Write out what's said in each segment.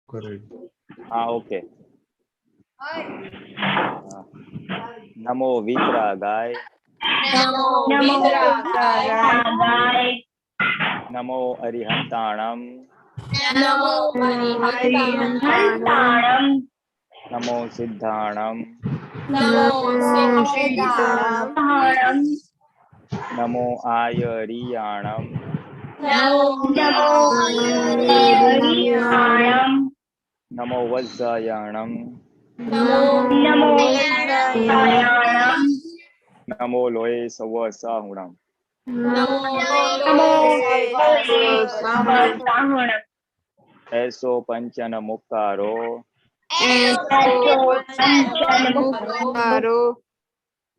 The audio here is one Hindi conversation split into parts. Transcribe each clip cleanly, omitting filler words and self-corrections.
करेक्ट। हाँ ओके। नमो वीतरागाय नमो अरिहंताणम नमो सिद्धाणम नमो आयरियाणम नमो वज्रयाणम नमो लोये सवसाहुणम ऐसो पंचन मुक्तारो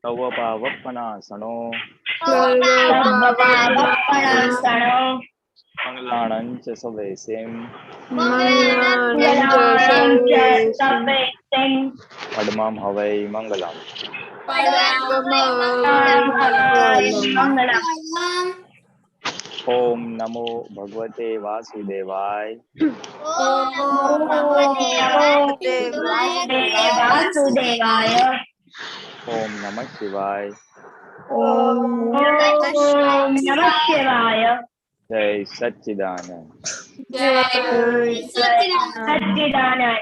तव पावपनासनो मंगलाणंच सवेसिम पद्मम हवै मंगलम। ओम नमो भगवते वासुदेवाय ओम नमः शिवाय जय सच्चिदानंद। जय सच्चिदानंद।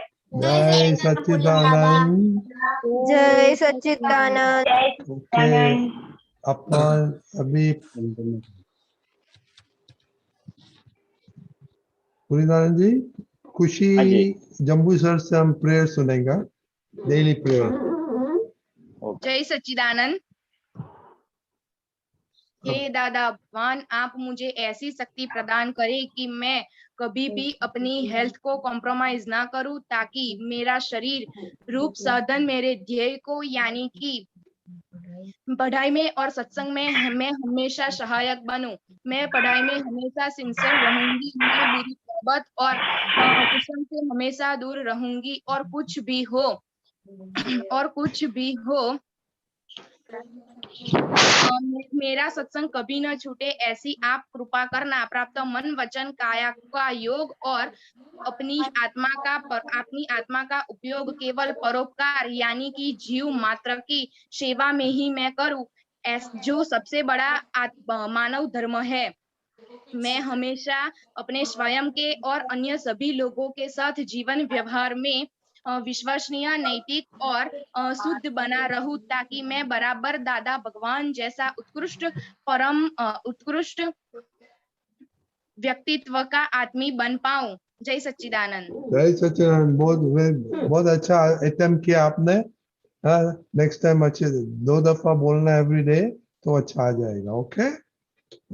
जय सच्चिदानंद। ओके, अपन अभी पुरीदानंद जी, खुशी हाँ जी। जम्बू सर से हम प्रेयर सुनेगा, डेली प्रेयर। जय सच्चिदानंद। हे दादा भगवान, आप मुझे ऐसी शक्ति प्रदान करें कि मैं कभी भी अपनी हेल्थ को कॉम्प्रोमाइज ना करूं, ताकि मेरा शरीर रूप साधन मेरे ध्येय को यानी कि पढ़ाई में और सत्संग में मैं हमेशा सहायक बनूं। मैं पढ़ाई में हमेशा सिंसियर रहूंगी। मैं बुरी सोबत और कुसंग से हमेशा दूर रहूंगी। और कुछ भी हो मेरा सत्संग कभी न छूटे, ऐसी आप कृपा करना। प्राप्त मन वचन काया का योग और अपनी आत्मा का उपयोग केवल परोपकार यानी कि जीव मात्र की सेवा में ही मैं करूं, जो सबसे बड़ा मानव धर्म है। मैं हमेशा अपने स्वयं के और अन्य सभी लोगों के साथ जीवन व्यवहार में विश्वसनीय, नैतिक और शुद्ध बना रहूं, ताकि मैं बराबर दादा भगवान जैसा उत्कृष्ट व्यक्तित्व का आदमी बन पाऊं। जय सच्चिदानंद। जय सच्चिदानंद। बहुत अच्छा अटेम्प्ट किया आपने। नेक्स्ट टाइम अच्छे 2 दफा बोलना एवरी डे, तो अच्छा आ जाएगा। ओके।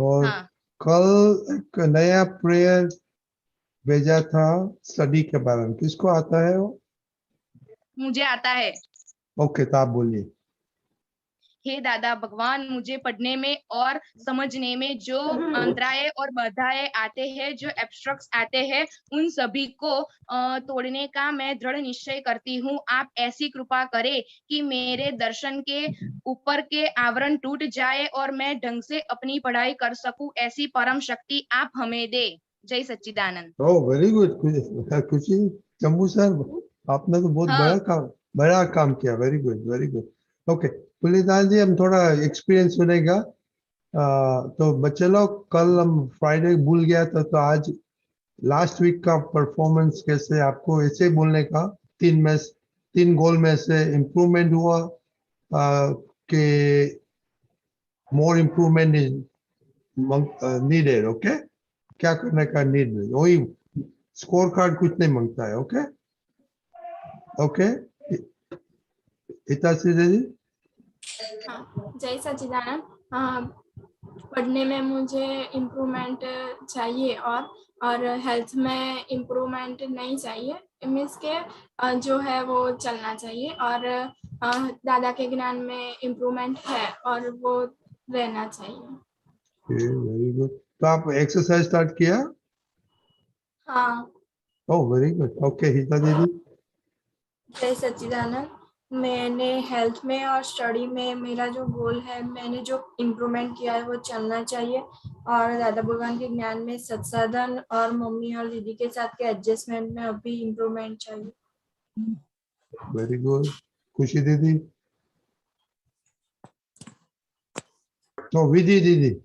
और हाँ। कल एक नया प्रेयर भेजा था स्टडी के बारे में, किसको आता है वो? मुझे आता है। ओके, तो आप बोलिए। हे दादा भगवान, मुझे पढ़ने में और समझने में जो अंतराय और बाधाएं आते हैं, जो एब्स्ट्रक्ट्स आते हैं, उन सभी को तोड़ने का मैं दृढ़ निश्चय करती हूँ। आप ऐसी कृपा करें कि मेरे दर्शन के ऊपर के आवरण टूट जाए और मैं ढंग से अपनी पढ़ाई कर सकूं, ऐसी परम शक्ति आप हमें दे। जय सच्चिदानंद। Oh very good. खुशी जम्बू सर, आपने तो बहुत हाँ। बड़ा काम किया। Very good, very good. Okay Pulidan ji, हम थोड़ा एक्सपीरियंस सुनेगा। तो बच्चे लोग, कल हम फ्राइडे भूल गया था, तो आज लास्ट वीक का परफॉर्मेंस कैसे, आपको ऐसे बोलने का 3 गोल में से इम्प्रूवमेंट हुआ कि मोर इम्प्रूवमेंट इज नीडेड। ओके, क्या करने का नीड नहीं, वही स्कोर कार्ड कुछ नहीं मांगता है। ओके ओके हिताशी जी। जय सच्चिदानंद। पढ़ने में मुझे इम्प्रूवमेंट चाहिए और हेल्थ में इम्प्रूवमेंट नहीं चाहिए। मीन्स के जो है वो चलना चाहिए, और दादा के ज्ञान में इम्प्रूवमेंट है और वो रहना चाहिए। Very good. तो आप एक्सरसाइज स्टार्ट किया? हाँ। Oh very good. ओके हिता दीदी। जय सच्चिदानंद। मैंने हेल्थ में और स्टडी में मेरा जो गोल है, मैंने जो इम्प्रूवमेंट किया है वो चलना चाहिए, और दादा भगवान के ज्ञान में सत्साधन और मम्मी और दीदी के साथ के एडजस्टमेंट में अभी इम्प्रूवमेंट चाहिए। Very good. खुशी दीदी। तो विधि दीदी।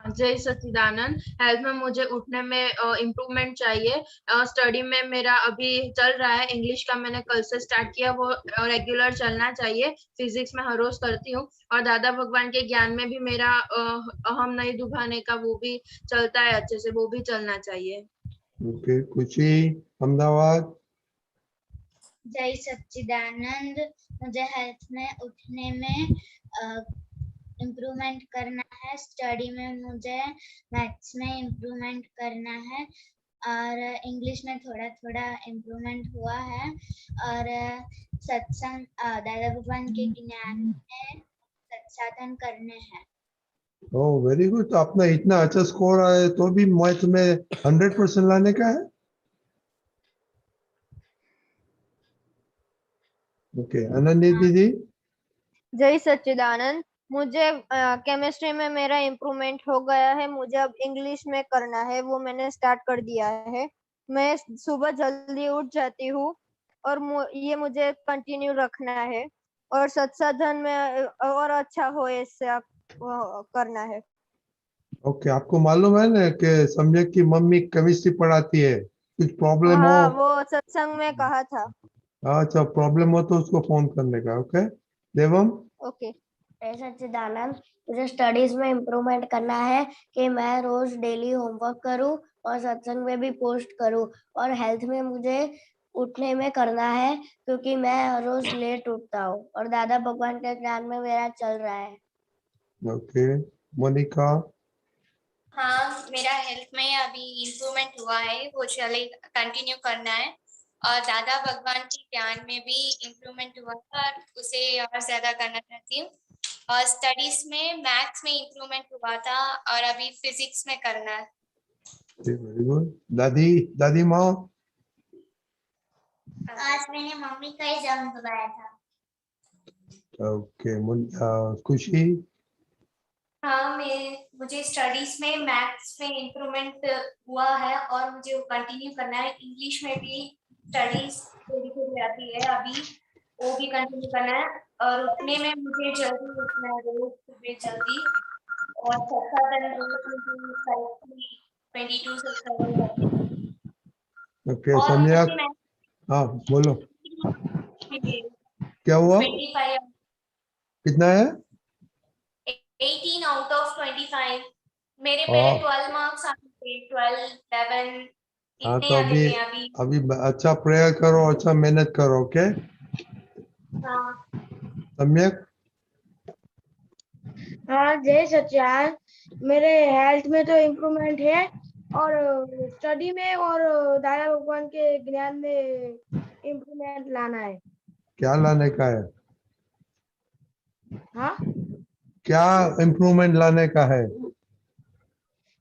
जय सच्चिदानंद। हेल्थ में मुझे उठने में इम्प्रूवमेंट चाहिए। स्टडी में मेरा अभी चल रहा है, इंग्लिश का मैंने कल से स्टार्ट किया, वो रेगुलर चलना चाहिए। फिजिक्स में हर रोज करती हूँ, और दादा भगवान के ज्ञान में भी मेरा अहम नहीं दुभाने का वो भी चलता है अच्छे से, वो भी चलना चाहिए। ओके खुशी अहमदाबाद। जय सच्चिदानंद। मुझे हेल्थ में उठने में इम्प्रूवमेंट करना है, स्टडी में मुझे मैथ्स में इम्प्रूवमेंट करना है, और इंग्लिश में थोड़ा थोड़ा इम्प्रूवमेंट हुआ है, और सत्संग दादा भगवान के ज्ञान में सत्साधन करने हैं। Oh very good. तो अपना इतना अच्छा स्कोर आया तो भी मैथ में 100% लाने का है। ओके अनन्या दीदी। जय सच्चिदानंद। मुझे केमिस्ट्री में मेरा इम्प्रूवमेंट हो गया है, मुझे अब इंग्लिश में करना है, वो मैंने स्टार्ट कर दिया है। मैं सुबह जल्दी उठ जाती हूँ, और ये मुझे कंटिन्यू रखना है, और सत्साधन में और अच्छा हो इससे करना है। ओके आपको मालूम है ना कि सम्यक की मम्मी केमिस्ट्री पढ़ाती है, कुछ प्रॉब्लम हो। हाँ, वो सत्संग में कहा था। अच्छा प्रॉब्लम हो तो उसको फोन करने का। ओके देवम। ओके। सच्चिदानंद। मुझे स्टडीज में इम्प्रूवमेंट करना है कि मैं रोज डेली होमवर्क करूं और सत्संग में भी पोस्ट करूं, और हेल्थ में मुझे उठने में करना है क्योंकि मैं हर रोज लेट उठता हूं, और दादा भगवान के ज्ञान में मेरा चल रहा है। ओके मोनिका। हाँ, मेरा हेल्थ में अभी इम्प्रूवमेंट हुआ है, वो चले कंटिन्यू करना है, और दादा भगवान के ज्ञान में भी इम्प्रूवमेंट हुआ था, उसे और ज्यादा करना चाहती हूँ। और स्टडीज में मैथ्स में इम्प्रूवमेंट हुआ था, और अभी फिजिक्स में करना है। Very good. दादी दादी माँ। आज मैंने मम्मी का एग्जाम दिलाया था। ओके खुशी। हाँ, मुझे स्टडीज में मैथ्स में इम्प्रूवमेंट हुआ है, और मुझे वो कंटिन्यू करना है। इंग्लिश में भी स्टडीज थोड़ी थोड़ी आती है अभी, वो भी कंटिन्यू करना है। और उठने में मुझे जल्दी उठना है, रोज सुबह जल्दी, और सत्साधन रोज मुझे 22 से 7 करनी है। ओके और सम्यक। मुझे हाँ बोलो क्या हुआ। 25 कितना है। 18 आउट ऑफ 25 मेरे हाँ। पहले 12 मार्क्स आते थे, 12 11 हाँ इतने तो आते अभी थे अभी। अभी अच्छा प्रेयर करो, अच्छा मेहनत करो। ओके हाँ, सम्यक। हाँ जय सच्चिदानंद। मेरे हेल्थ में तो इम्प्रूवमेंट है, और स्टडी में और दादा भगवान के ज्ञान में इम्प्रूवमेंट लाना है। क्या लाने का है। हाँ क्या इम्प्रूवमेंट लाने का है।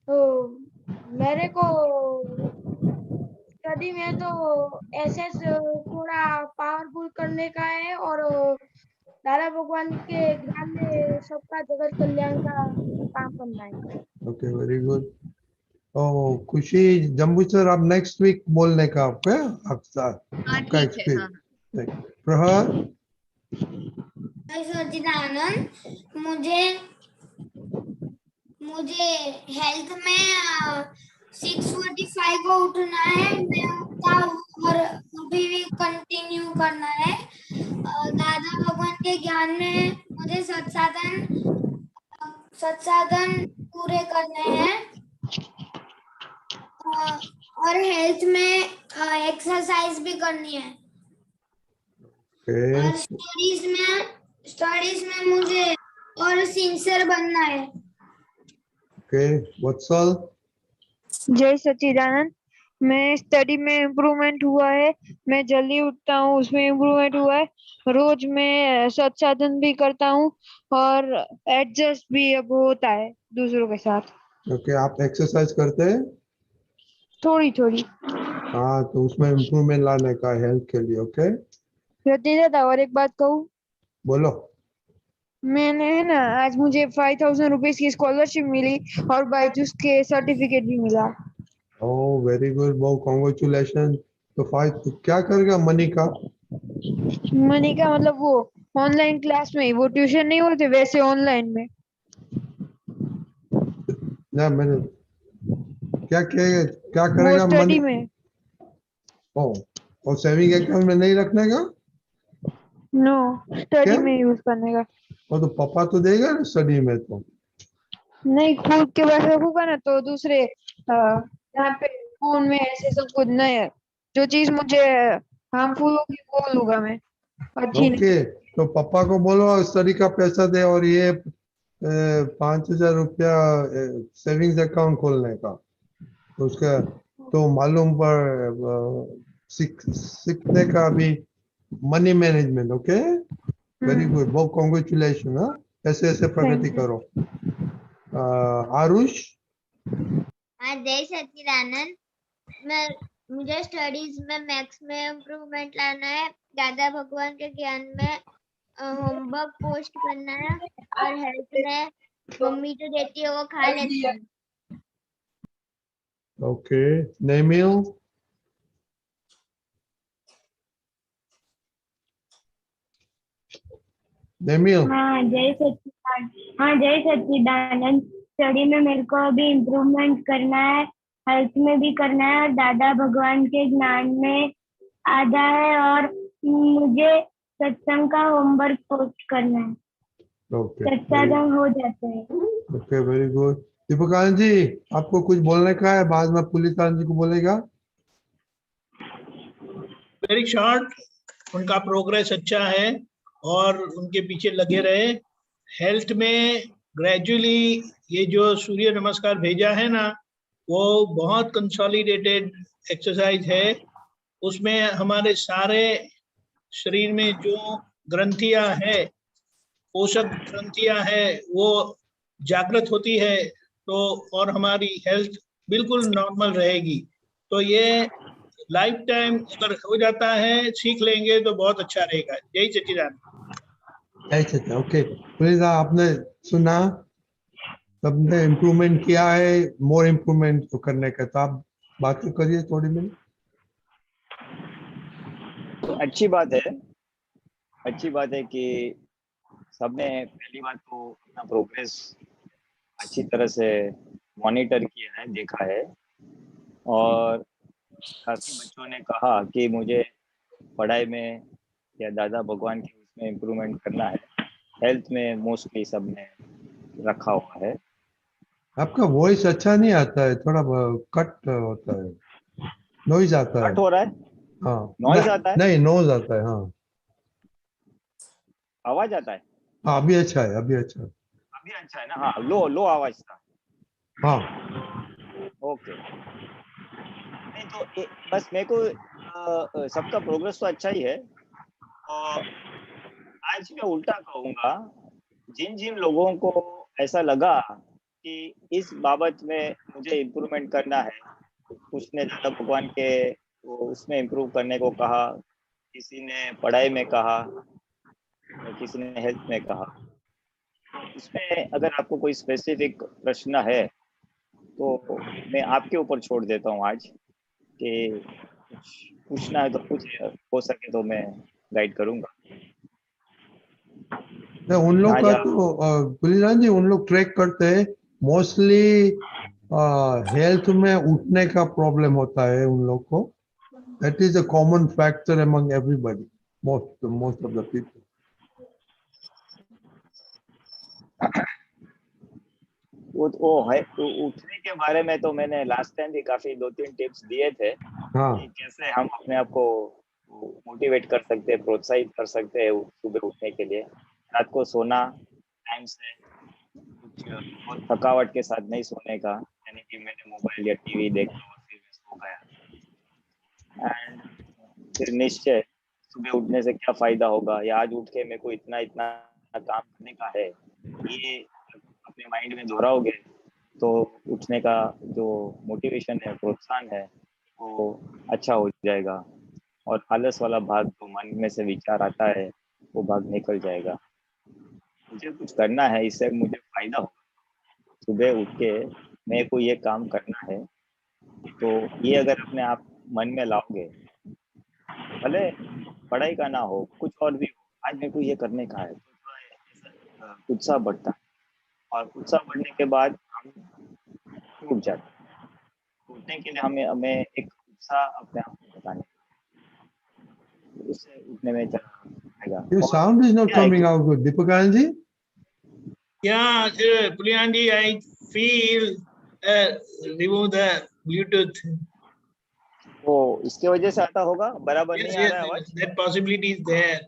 तो मेरे को स्टडी में तो एसएस थोड़ा पावरफुल करने का है, और दादा भगवान के ज्ञान में सबका जगत कल्याण का काम करना है। Okay very good. ओ खुशी जम्बू सर आप नेक्स्ट वीक बोलने का आपका आपका एक्सपीरियंस। प्रहर। जय सच्चिदानंद। मुझे मुझे हेल्थ में 6:45 को उठना है, मैं उठता हूँ और अभी भी कंटिन्यू करना है। दादा भगवान के ज्ञान में मुझे सत्साधन पूरे करने हैं, और हेल्थ में एक्सरसाइज भी करनी है, और स्टडीज में मुझे और सिंसियर बनना है। ओके वत्सल। जय सच्चिदानंद। मैं स्टडी में इम्प्रूवमेंट हुआ है, मैं जल्दी उठता हूँ, उसमें इम्प्रूवमेंट हुआ है। रोज मैं सत्साधन भी करता हूँ, और एडजस्ट भी अब होता है दूसरों के साथ। ओके आप एक्सरसाइज करते हैं। थोड़ी थोड़ी। हाँ तो उसमें इम्प्रूवमेंट लाने का हेल्थ के लिए। ओके रत्नी दादा और एक बात कहूँ, बोलो। मैंने है ना आज मुझे 5000 रुपीज की स्कॉलरशिप मिली और बायजूस के सर्टिफिकेट भी मिला। ओह वेरी गुड, बहुत कॉन्ग्रेचुलेशन। तो फाइव क्या करेगा मनी का? मनी का मतलब वो ऑनलाइन क्लास में, वो ट्यूशन नहीं होते वैसे ऑनलाइन में। ना मैंने क्या क्या क्या वो करेगा स्टडी मनी? में। ओह, और सेविंग अकाउंट में नहीं रखने का? नो, स्टडी क्या? में यूज करने का। वो तो पापा तो देगा ना स्टडी में तो। नहीं, खुद के पास रखूंगा ना तो दूसरे यहाँ पे फोन में ऐसे सब कुछ नहीं, जो चीज मुझे हार्मफुल होगी वो लूंगा मैं, अच्छी नहीं। ओके, तो पापा को बोलो स्टडी का पैसा दे और ये 5000 रुपया सेविंग्स अकाउंट खोलने का। तो उसका तो मालूम पर सीखने का भी money management. Okay very good, बहुत कॉन्ग्रेचुलेशन। हाँ, ऐसे ऐसे प्रगति थैंक यू। करो। आरुष। हाँ, जय सच्चिदानंद। मैं मुझे स्टडीज में मैथ्स में इम्प्रूवमेंट लाना है, दादा भगवान के ज्ञान में होमवर्क पोस्ट करना है, और हेल्थ में मम्मी जो देती है वो खा लेती है। ओके, नेमिल। नेमिल। हाँ जय सच्चिदानंद। स्टडी में मेरे को अभी इम्प्रूवमेंट करना है, हेल्थ में भी करना है, और दादा भगवान के ज्ञान में आधा है, और मुझे सत्संग का होमवर्क पोस्ट करना है। ओके सत्संग हो जाता है। Okay very good. Deepakanand ji, आपको कुछ बोलने का है? बाद में पुलिस जी को बोलेगा। वेरी शॉर्ट, उनका प्रोग्रेस अच्छा है और उनके पीछे लगे रहे। हेल्थ में ग्रेजुअली ये जो सूर्य नमस्कार भेजा है ना, वो बहुत कंसोलिडेटेड एक्सरसाइज है। उसमें हमारे सारे शरीर में जो ग्रंथियां है, पोषक ग्रंथियां है, वो जागृत होती है, तो और हमारी हेल्थ बिल्कुल नॉर्मल रहेगी। तो ये लाइफ टाइम अगर हो जाता है, सीख लेंगे तो बहुत अच्छा रहेगा। जय सच्चिदानंद। अच्छा ओके, पुलिस आपने सुना, सबने इम्प्रूवमेंट किया है, मोर इम्प्रूवमेंट तो करने का, तो आप बात तो करिए थोड़ी मिनट। अच्छी बात है, अच्छी बात है कि सबने पहली बात तो अपना प्रोग्रेस अच्छी तरह से मॉनिटर किया है, देखा है, और काफी बच्चों ने कहा कि मुझे पढ़ाई में या दादा भगवान के उसमें इम्प्रूवमेंट करना है। हेल्थ में मोस्टली सबने रखा हुआ है। आपका वॉइस अच्छा नहीं आता है, थोड़ा कट होता है, नॉइज आता है। कट हो रहा है? हाँ, नॉइज आता है? नहीं नॉइज आता है। हाँ, आवाज आता है? हाँ अभी अच्छा है, अभी अच्छा है। अभी अच्छा है ना? हाँ, लो लो आवाज था। हाँ ओके, नहीं तो बस मेरे को सबका प्रोग्रेस तो अच्छा ही है। और आज मैं उल्टा कहूँगा, जिन जिन लोगों को ऐसा लगा कि इस बाबत में मुझे इम्प्रूवमेंट करना है, कुछ ने दादा भगवान के उसमें इम्प्रूव करने को कहा, किसी ने पढ़ाई में कहा, किसी ने हेल्थ में कहा। उसमें अगर आपको कोई स्पेसिफिक प्रश्न है तो मैं आपके ऊपर छोड़ देता हूँ आज, कि कुछ पूछना है तो कुछ हो सके तो मैं गाइड करूँगा। उन लोग का राजा। तो पुलिस जी उन लोग ट्रैक करते हैं, मोस्टली हेल्थ में उठने का प्रॉब्लम होता है उन लोग को। That is a common factor among everybody, most of the people. वो है तो उठने के बारे में तो मैंने लास्ट टाइम भी काफी 2-3 टिप्स दिए थे हाँ कि कैसे हम अपने आप को मोटिवेट कर सकते हैं, प्रोत्साहित कर सकते हैं सुबह उठने के लिए। रात को सोना टाइम से, कुछ बहुत थकावट के साथ नहीं सोने का, यानी कि मैंने मोबाइल या टीवी देखा और फिर मैं सो गया। एंड फिर निश्चय सुबह उठने से क्या फायदा होगा, या आज उठ के मेरे को इतना इतना काम करने का है, ये अपने माइंड में दोहराओगे तो उठने का जो मोटिवेशन है, प्रोत्साहन है, वो अच्छा हो जाएगा। और आलस वाला भाग जो मन में से विचार आता है वो भाग निकल जाएगा। मुझे कुछ करना है, इससे मुझे फायदा होगा। सुबह उठ के मेरे को ये काम करना है, तो ये अगर अपने आप मन में लाओगे, भले पढ़ाई का ना हो, कुछ और भी हो, आज मेरे को ये करने का है, तो थोड़ा उत्साह बढ़ता है। और उत्साह बढ़ने के बाद हम टूट जाते हैं। टूटने के लिए हमें एक उत्साह अपने आप को बताने, उससे उठने में आएगा। Your और sound is not क्या है coming कि- out good. Deepakan ji? Yeah, Pulyanji, I feel remove the Bluetooth. वो इसके वजह से आता होगा, बराबर Yes, नहीं आ रहा है yes, आवाज। that possibility is there.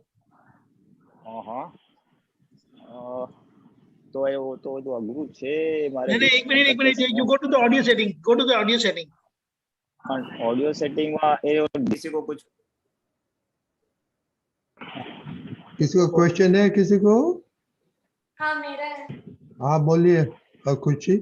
हाँ, तो ये वो तो अगरू छे मारे। नहीं, एक minute, you go to the audio setting. Go to the audio setting. Audio setting में किसी को कुछ किसी को क्वेश्चन है किसी को? हाँ मेरा है। हाँ बोलिए। और कुछ ही?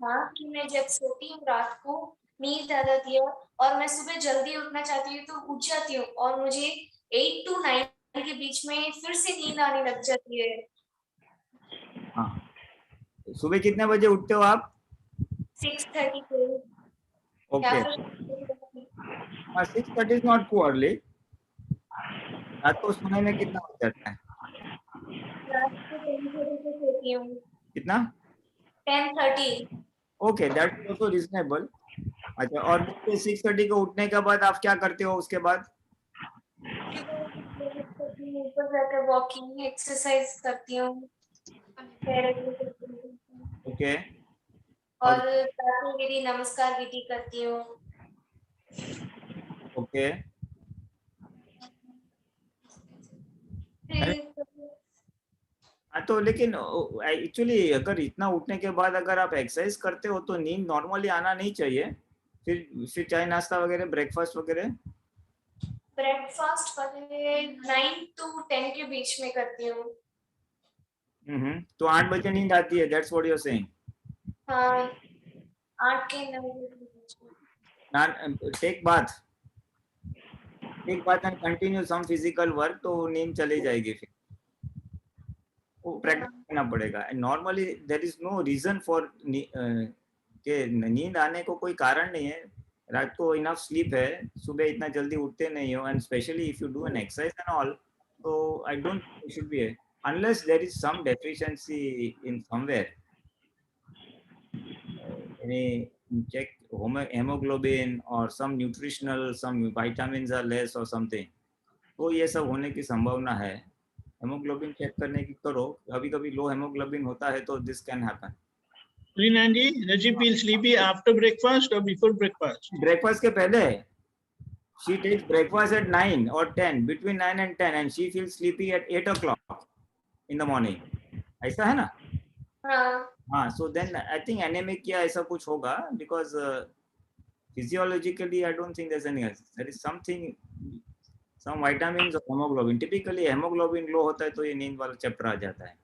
हाँ कि मैं जब सोती हूँ रात को नींद आ जाती है और मैं सुबह जल्दी उठना चाहती हूँ तो उठ जाती हूँ और मुझे 8 to 9 के बीच में फिर से नींद आने लग जाती है। हाँ, सुबह कितने बजे उठते हो आप? 6:30 को। Okay, 6:30 is not too early. रात को सोने में कितना हो जाता है? रात को 10:30 को सोती हूँ। कितना? 10:30। Okay, that is also reasonable. अच्छा, और 6:30 को उठने के बाद आप क्या करते हो उसके बाद? ऊपर जाकर वॉकिंग एक्सरसाइज करती हूँ। ओके, और प्रातःविधि नमस्कार विधि करती हूँ। ओके। तो लेकिन एक्चुअली अगर इतना उठने के बाद अगर आप एक्सरसाइज करते हो तो नींद नॉर्मली आना नहीं चाहिए। फिर चाय नाश्ता वगैरह, ब्रेकफास्ट वगैरह? ब्रेकफास्ट 9 to 10 के बीच में करती हूँ। तो 8 बजे नींद आती है, that's what you are saying? हाँ, 8 के 9 के बीच में। Take bath and continue some physical work, तो नींद चली जाएगी। फिर वो प्रैक्टिस करना पड़ेगा। Normally there is no reason for के नींद आने को कोई कारण नहीं है। रात को इनफ स्लीप है, सुबह इतना जल्दी उठते नहीं हो, and specially if you do an exercise and all, तो I don't think it should be unless there is some deficiency in somewhere, any check hemoglobin or some nutritional, some vitamins are less or something, तो ये सब होने की संभावना है। हेमोग्लोबिन चेक करने की करो, कभी कभी लो हेमोग्लोबिन होता है, तो this can happen. Pulyanji, does she feel sleepy after breakfast or before breakfast? Breakfast के पहले। She takes breakfast at 9 or 10, between 9 and 10, and she feels sleepy at 8 o'clock in the morning. ऐसा है ना? हाँ, so then I think anemic या ऐसा कुछ होगा, because physiologically I don't think there's any, there is something, some vitamins or hemoglobin. Typically hemoglobin low होता है तो ये नींद वाला चैप्टर आ जाता है।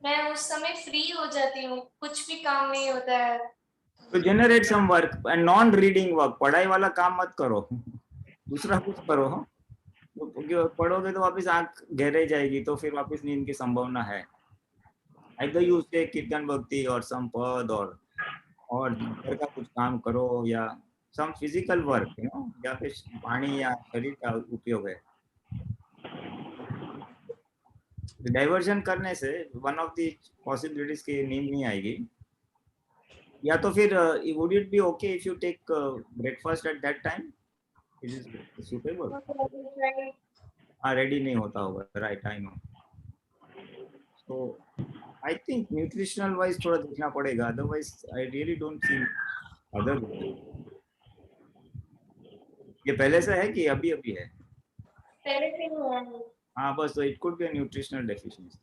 मैं उस समय फ्री हो जाती हूँ, कुछ भी काम नहीं होता है। तो generate some work and non-reading work, पढ़ाई वाला काम मत करो, दूसरा कुछ करो। तो पढ़ोगे तो वापस आंख गहरे जाएगी, तो फिर वापस नींद की संभावना है। Either you say कीर्तन भक्ति और some पद, और घर का कुछ काम करो, या some physical work, you know, या फिर पानी या शरीर का उपयोग है। डाइवर्जन करने से वन ऑफ द पॉसिबिलिटीज की नींद नहीं आएगी। या तो फिर would it be okay if you take breakfast at that time? It is suitable? हाँ, रेडी नहीं होता होगा, right, I know. So I think nutritional wise थोड़ा देखना पड़ेगा, otherwise I really don't see other way. ये पहले से है कि अभी है? पहले से ही है। हाँ, बस तो it could be a nutritional deficiency.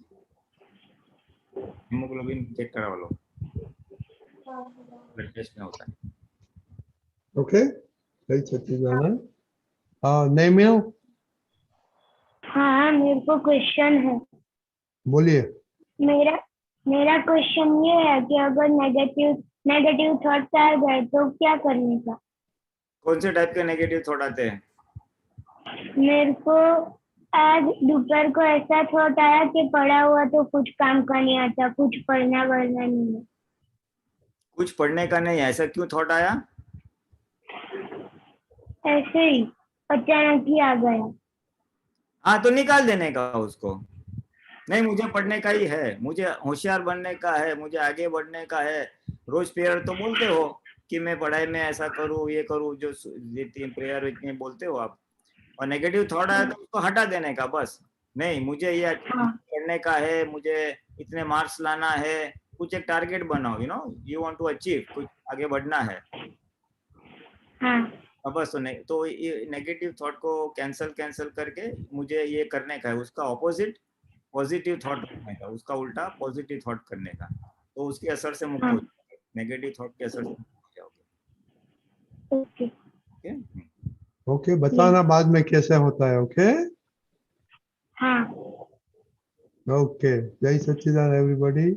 Haemoglobin check करा लो, ब्लड टेस्ट में होता है। ओके, सही सच्चिदानंद। नेमिल? हाँ, मेरे को क्वेश्चन है। बोलिए। मेरा क्वेश्चन ये है कि अगर नेगेटिव थॉट्स आ गए तो क्या करने का? कौन से टाइप के नेगेटिव थॉट आते हैं? मेरे को आज दोपहर को ऐसा थॉट आया कि पढ़ा हुआ तो कुछ काम का नहीं आता, कुछ पढ़ना वढ़ना नहीं है। कुछ पढ़ने का नहीं, ऐसा क्यों थॉट आया? ऐसे ही अचानक ही आ गया। हाँ, तो निकाल देने का उसको। नहीं, मुझे पढ़ने का ही है, मुझे होशियार बनने का है, मुझे आगे बढ़ने का है। रोज प्रेयर तो बोलते हो कि मैं पढ़ाई में ऐसा करूँ, ये करूँ, जो प्रेयर इतने बोलते हो आप, और नेगेटिव थॉट आया तो उसको हटा देने का बस। नहीं, मुझे ये पढ़ने का है, मुझे इतने मार्क्स लाना है, कुछ एक टारगेट बनाओ, यू वांट टू अचीव, कुछ आगे बढ़ना है। बस तो ये नेगेटिव थॉट को कैंसल करके मुझे ये करने का है, उसका ऑपोजिट पॉजिटिव थॉट करने का, उसका उल्टा पॉजिटिव थॉट करने का, तो उसके असर से मुक्त हो जाओगे, नेगेटिव थॉट के असर से मुक्त हो जाओगे। ओके, बताना बाद में कैसे होता है। ओके ओके, जय सच्चिदानंद एवरीबॉडी।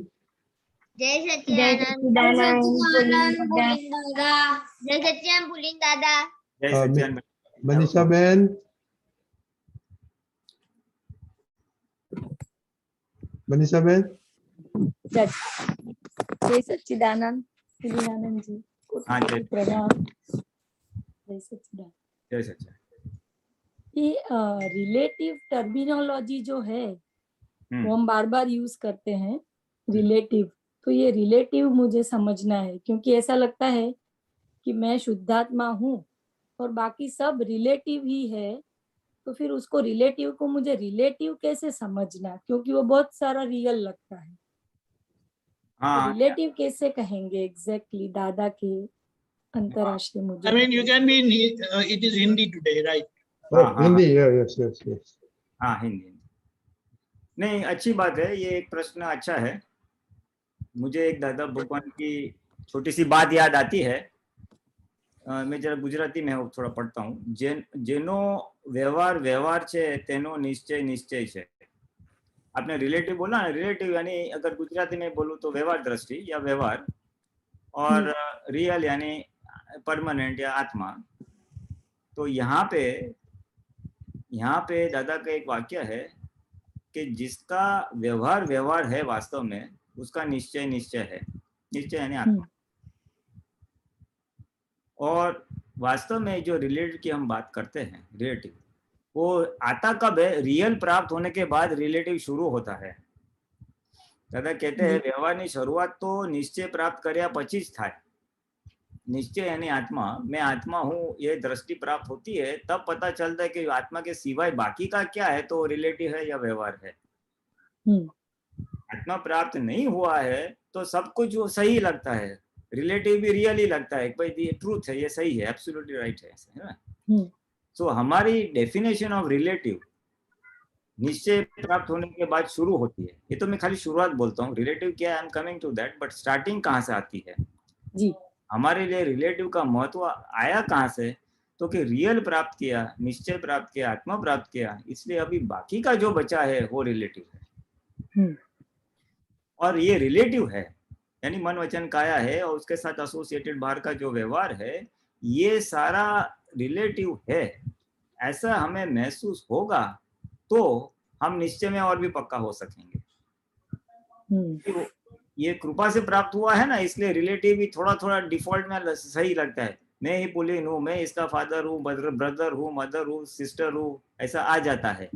जय सच्चिदानंद पुलिंग दादा। जय सच्चिदानंद पुलिंग दादा। जय सच्चिदानंद मनीषा बहन, मनीषा बहन। जय सच्चिदानंद पुलिंगानंद जी। हाँ, जय प्रणाम। जय सच्चिदानंद। जय सच्चिदानंद। ये रिलेटिव टर्मिनोलॉजी जो है वो हम बार बार यूज करते हैं, रिलेटिव। तो ये रिलेटिव मुझे समझना है, क्योंकि ऐसा लगता है कि मैं शुद्धात्मा हूँ और बाकी सब रिलेटिव ही है। तो फिर उसको रिलेटिव को मुझे रिलेटिव कैसे समझना, क्योंकि वो बहुत सारा रियल लगता है। हाँ, रिलेटिव कैसे कहेंगे एग्जैक्टली दादा के अंतरराष्ट्रीय मुझे? I mean, you can be in, it is Hindi today, right? Hindi, yes yes yes. हाँ, हिंदी। नहीं, अच्छी बात है, ये एक प्रश्न अच्छा है। मुझे एक दादा भगवान की छोटी सी बात याद आती है। मैं जरा गुजराती में थोड़ा पढ़ता हूँ। जेनो व्यवहार व्यवहार छे तेनो निश्चय निश्चय छे। आपने रिलेटिव बोला ना, रिलेटिव यानी अगर गुजराती में बोलूँ तो व्यवहार दृष्टि या व्यवहार, और रियल यानी परमानेंट या आत्मा। तो यहाँ पे दादा का एक वाक्य है कि जिसका व्यवहार व्यवहार है वास्तव में, उसका निश्चय निश्चय है। निश्चय यानी आत्मा। और वास्तव में जो रिलेटिव की हम बात करते हैं, रिलेटिव वो आता कब है? रियल प्राप्त होने के बाद रिलेटिव शुरू होता है। दादा कहते हैं व्यवहार की शुरुआत तो निश्चय प्राप्त કર્યા પછી જ થાય। निश्चय यानी आत्मा, मैं आत्मा हूँ, ये दृष्टि प्राप्त होती है, तब पता चलता है कि आत्मा के सिवाय बाकी का क्या है, तो रिलेटिव है या व्यवहार है। आत्मा प्राप्त नहीं हुआ है तो सब कुछ वो सही लगता है, रिलेटिव भी रियल ही लगता है, भाई ये ट्रूथ है, ये सही है, एब्सोल्युटली राइट है ना। सो हमारी डेफिनेशन ऑफ रिलेटिव निश्चय प्राप्त होने के बाद शुरू होती है। ये तो मैं खाली शुरुआत बोलता हूँ, रिलेटिव क्या है, I am coming to that, but starting कहाँ से आती है जी? हमारे लिए रिलेटिव का महत्व आया कहाँ से? तो कि रियल प्राप्त किया, निश्चय प्राप्त किया, आत्मा प्राप्त किया, इसलिए अभी बाकी का जो बचा है वो रिलेटिव है। और ये रिलेटिव है यानी मन वचन काया है, और उसके साथ एसोसिएटेड बाहर का जो व्यवहार है, ये सारा रिलेटिव है। ऐसा हमें महसूस होगा तो हम निश्चय में और भी पक्का हो सकेंगे। ये कृपा से प्राप्त हुआ है ना, इसलिए रिलेटिव भी थोड़ा थोड़ा डिफॉल्ट में सही लगता है। मैं ही पुलिन हूँ, मैं इसका फादर हूँ, ब्रदर हूँ, मदर हूँ, सिस्टर हूँ, ऐसा आ जाता है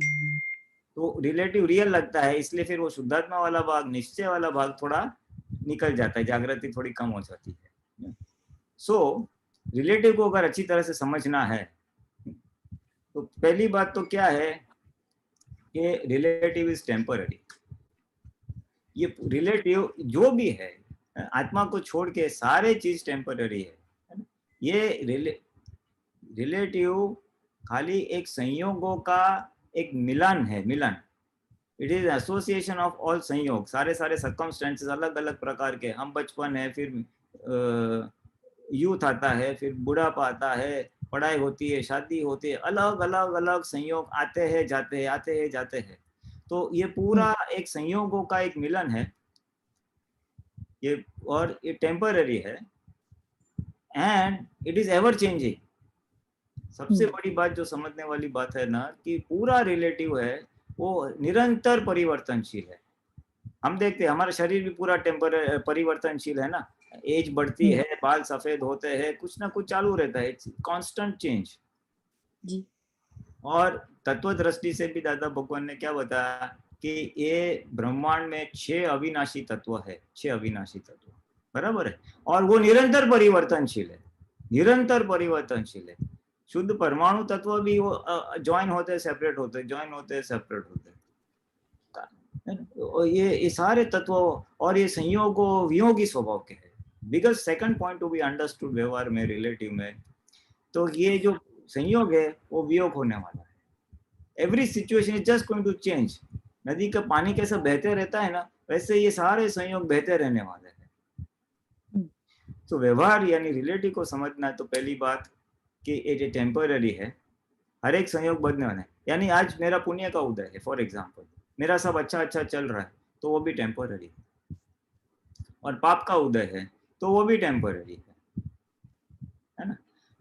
तो रिलेटिव रियल लगता है। इसलिए फिर वो शुद्धात्मा वाला भाग, निश्चय वाला भाग थोड़ा निकल जाता है, जागृति थोड़ी कम हो जाती है। सो रिलेटिव को अगर अच्छी तरह से समझना है तो पहली बात तो क्या है कि रिलेटिव इज टेम्पररी। ये रिलेटिव जो भी है, आत्मा को छोड़ के सारे चीज टेम्पररी है। ये रिलेटिव खाली एक संयोगों का एक मिलन है, मिलन। It is association of all संयोग, सारे सर्कमस्टेंसेस अलग अलग प्रकार के। हम बचपन है, फिर यूथ आता है, फिर बुढ़ापा आता है, पढ़ाई होती है, शादी होती है, अलग अलग अलग संयोग आते हैं जाते हैं, आते हैं जाते हैं। तो ये पूरा एक संयोगों का एक मिलन है ये, और ये टेम्पररी है and it is ever changing. सबसे बड़ी बात जो समझने वाली बात है ना कि पूरा रिलेटिव है, वो निरंतर परिवर्तनशील है। हम देखते हैं हमारा शरीर भी पूरा परिवर्तनशील है ना, एज बढ़ती है, बाल सफेद होते हैं, कुछ ना कुछ चालू रहता है, कांस्टेंट चेंज जी। और तत्व दृष्टि से भी दादा भगवान ने क्या बताया कि ये ब्रह्मांड में 6 अविनाशी तत्व है, 6 अविनाशी तत्व, बराबर है, और वो निरंतर परिवर्तनशील है, निरंतर परिवर्तनशील है। शुद्ध परमाणु तत्व भी वो ज्वाइन होते हैं, सेपरेट होते हैं, ज्वाइन होते हैं, सेपरेट होते हैं। ये सारे तत्व और ये संयोग वियोगी स्वभाव के हैं। Because second point to be understood व्यवहार में, रिलेटिव में, तो ये जो संयोग है वो वियोग होने वाला है। Every situation is just going to change. नदी का पानी कैसा बहते रहता है ना, वैसे ये सारे संयोग बहते रहने वाले हैं। तो व्यवहार यानी रिलेटिव को समझना है तो पहली बात कि ये टेम्पररी है, हर एक संयोग बदलने वाला है। यानी आज मेरा पुण्य का उदय है, फॉर एग्जाम्पल, मेरा सब अच्छा अच्छा चल रहा है तो वो भी टेम्पररी है, और पाप का उदय है तो वो भी टेम्पररी है ना।